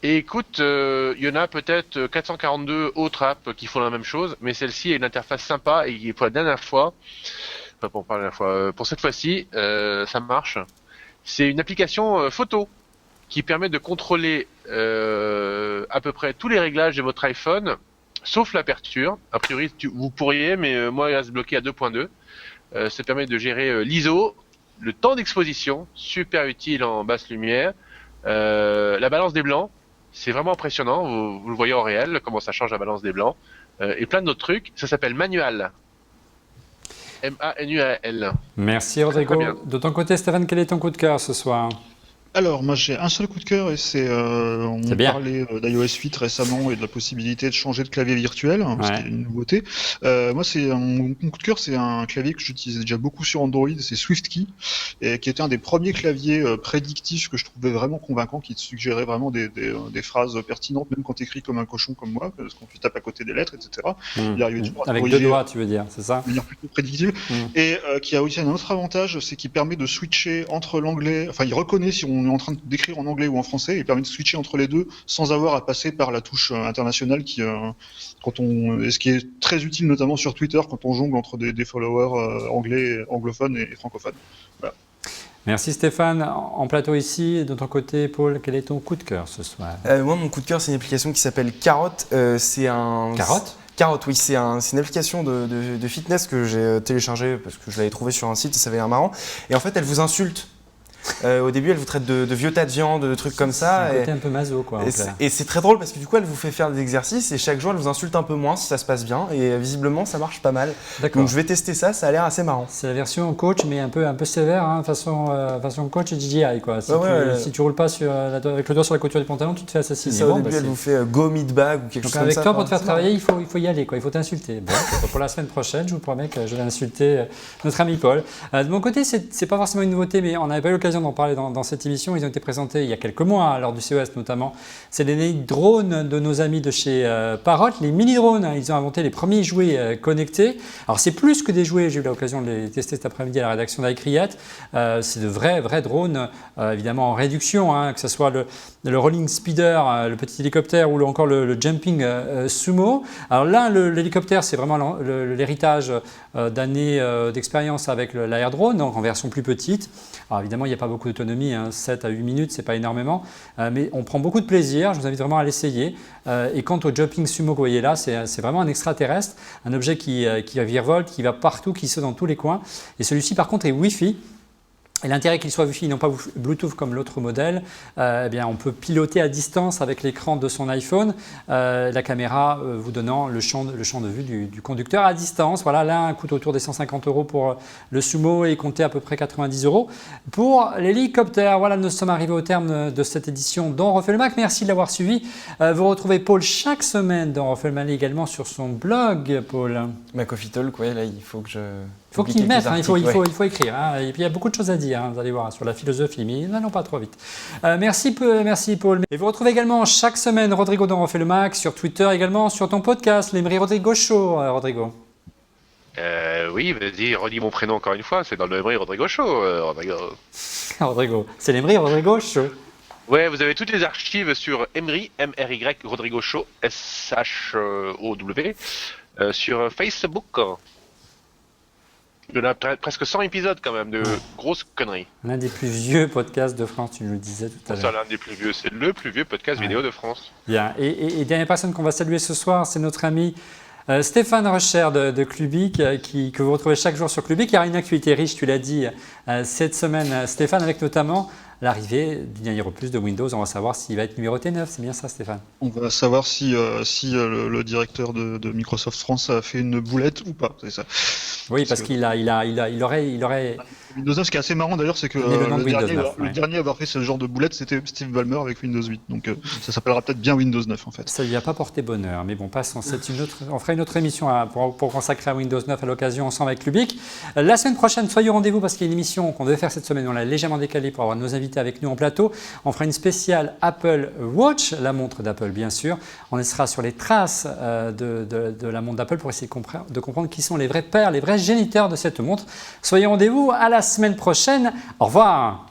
Et écoute, il y en a peut-être 442 autres apps qui font la même chose, mais celle-ci a une interface sympa et pour la dernière fois, enfin pour la dernière fois, pour cette fois-ci, ça marche. C'est une application photo qui permet de contrôler à peu près tous les réglages de votre iPhone, sauf l'aperture. A priori, vous pourriez, mais moi, il reste bloqué à 2.2. Ça permet de gérer l'ISO, le temps d'exposition, super utile en basse lumière, la balance des blancs, c'est vraiment impressionnant, vous le voyez en réel, comment ça change la balance des blancs, et plein d'autres trucs. Ça s'appelle Manual. M-A-N-U-A-L. Merci, Rodrigo. Très bien. De ton côté, Stéphane, quel est ton coup de cœur ce soir? Alors, moi j'ai un seul coup de cœur et c'est on C'est bien. parlait d'iOS 8 récemment et de la possibilité de changer de clavier virtuel, ce qui est une nouveauté. Moi, mon coup de cœur, c'est un clavier que j'utilisais déjà beaucoup sur Android, c'est SwiftKey, et qui était un des premiers claviers prédictifs que je trouvais vraiment convaincant, qui te suggérait vraiment des phrases pertinentes, même quand tu écris comme un cochon comme moi, parce qu'on tu tapes à côté des lettres, etc. Il arrivait toujours à Avec corriger deux doigts, tu veux dire, c'est ça? de manière plutôt prédictive, et qui a aussi un autre avantage, c'est qu'il permet de switcher entre l'anglais, enfin il reconnaît si on est en train d'écrire en anglais ou en français, il permet de switcher entre les deux sans avoir à passer par la touche internationale ce qui est très utile notamment sur Twitter quand on jongle entre des followers anglophones et francophones. Voilà. Merci Stéphane. En plateau ici, de ton côté, Paul, quel est ton coup de cœur ce soir? Moi, mon coup de cœur, c'est une application qui s'appelle Carotte. Carotte? Carotte, oui, c'est une application de fitness que j'ai téléchargée parce que je l'avais trouvée sur un site et ça avait l'air marrant. Et en fait, elle vous insulte. Au début, elle vous traite de vieux tas de viande, de trucs comme ça. C'est un côté un peu maso, quoi. Et c'est très drôle parce que du coup, elle vous fait faire des exercices et chaque jour, elle vous insulte un peu moins si ça se passe bien. Et visiblement, ça marche pas mal. D'accord. Donc, je vais tester ça, ça a l'air assez marrant. C'est la version coach, mais un peu sévère, hein, façon coach DJI, quoi. Si tu roules pas avec le doigt sur la couture du pantalon, tu te fais assassiner. C'est ça, au début, elle vous fait go meat bag ou quelque chose comme ça. Donc avec toi, pour te faire travailler, il faut y aller, quoi. Il faut t'insulter. Bon, pour la semaine prochaine, je vous promets que je vais insulter notre ami Paul. De mon côté, c'est pas forcément une nouveauté, mais on n'avait pas eu l'occasion d'en parler dans cette émission. Ils ont été présentés il y a quelques mois, lors du CES notamment. C'est les drones de nos amis de chez Parrot, les mini-drones. Ils ont inventé les premiers jouets connectés. Alors c'est plus que des jouets, j'ai eu l'occasion de les tester cet après-midi à la rédaction d'iCreate. C'est de vrais drones, évidemment en réduction, hein, que ce soit le rolling speeder, le petit hélicoptère ou encore le jumping sumo. Alors là, l'hélicoptère, c'est vraiment l'héritage d'années d'expérience avec l'Air Drone, donc en version plus petite. Alors évidemment, il n'y a pas beaucoup d'autonomie, hein, 7 à 8 minutes, c'est pas énormément, mais on prend beaucoup de plaisir, je vous invite vraiment à l'essayer. Et quant au jumping sumo que vous voyez là, c'est vraiment un extraterrestre, un objet qui virevolte, qui va partout, qui saute dans tous les coins. Et celui-ci par contre est Wi-Fi. Et l'intérêt qu'il soit Wi-Fi, non pas Bluetooth comme l'autre modèle, eh bien on peut piloter à distance avec l'écran de son iPhone, la caméra vous donnant le champ de vue du conducteur à distance. Voilà, l'un coûte autour des 150 € pour le Sumo et comptait à peu près 90 € pour l'hélicoptère. Voilà, nous sommes arrivés au terme de cette édition d'On refait le Mac. Merci de l'avoir suivi. Vous retrouvez Paul chaque semaine dans On refait le Mac également sur son blog, Paul. Ma Coffee Talk, ouais, là il faut que je... Il faut qu'il mette, il faut écrire. Hein. Et puis il y a beaucoup de choses à dire, hein, vous allez voir, sur la philosophie, mais n'allons pas trop vite. Merci Paul. Et vous retrouvez également chaque semaine Rodrigo dans On refait le Mac, sur Twitter également, sur ton podcast, l'Emery Rodrigo Show, Rodrigo. Oui, vas-y, redis mon prénom encore une fois, c'est dans le Emery Rodrigo Show, Rodrigo. Rodrigo, c'est l'Emery Rodrigo Show. Ouais, vous avez toutes les archives sur Emery, M-R-Y, Rodrigo Show, S-H-O-W, sur Facebook. On a presque 100 épisodes quand même de grosses conneries. L'un des plus vieux podcasts de France, tu nous le disais tout à C'est l'heure. l'un des plus vieux, c'est le plus vieux podcast vidéo de France. Bien. Et dernière personne qu'on va saluer ce soir, c'est notre ami Stéphane Recher de Clubic, que vous retrouvez chaque jour sur Clubic. Il y aura une actualité riche, tu l'as dit, cette semaine, Stéphane, avec notamment l'arrivée du dernier opus de Windows. On va savoir s'il va être numéroté 9. C'est bien ça, Stéphane? On va savoir si le directeur de Microsoft France a fait une boulette ou pas, c'est ça. Oui, parce qu'il aurait Windows 9, ce qui est assez marrant d'ailleurs, c'est que donné le nom de Windows 9, le dernier à avoir fait ce genre de boulette, c'était Steve Ballmer avec Windows 8. Donc ça s'appellera peut-être bien Windows 9 en fait. Ça lui a pas porté bonheur, mais bon, passons. On fera une autre émission pour consacrer à Windows 9 à l'occasion ensemble avec Clubic. La semaine prochaine, soyez au rendez-vous parce qu'il y a une émission qu'on devait faire cette semaine, on l'a légèrement décalée pour avoir nos invités avec nous en plateau. On fera une spéciale Apple Watch, la montre d'Apple bien sûr. On sera sur les traces de la montre d'Apple pour essayer de comprendre qui sont les vrais pères, les vrais géniteurs de cette montre. Soyez au rendez-vous à la semaine prochaine. Au revoir.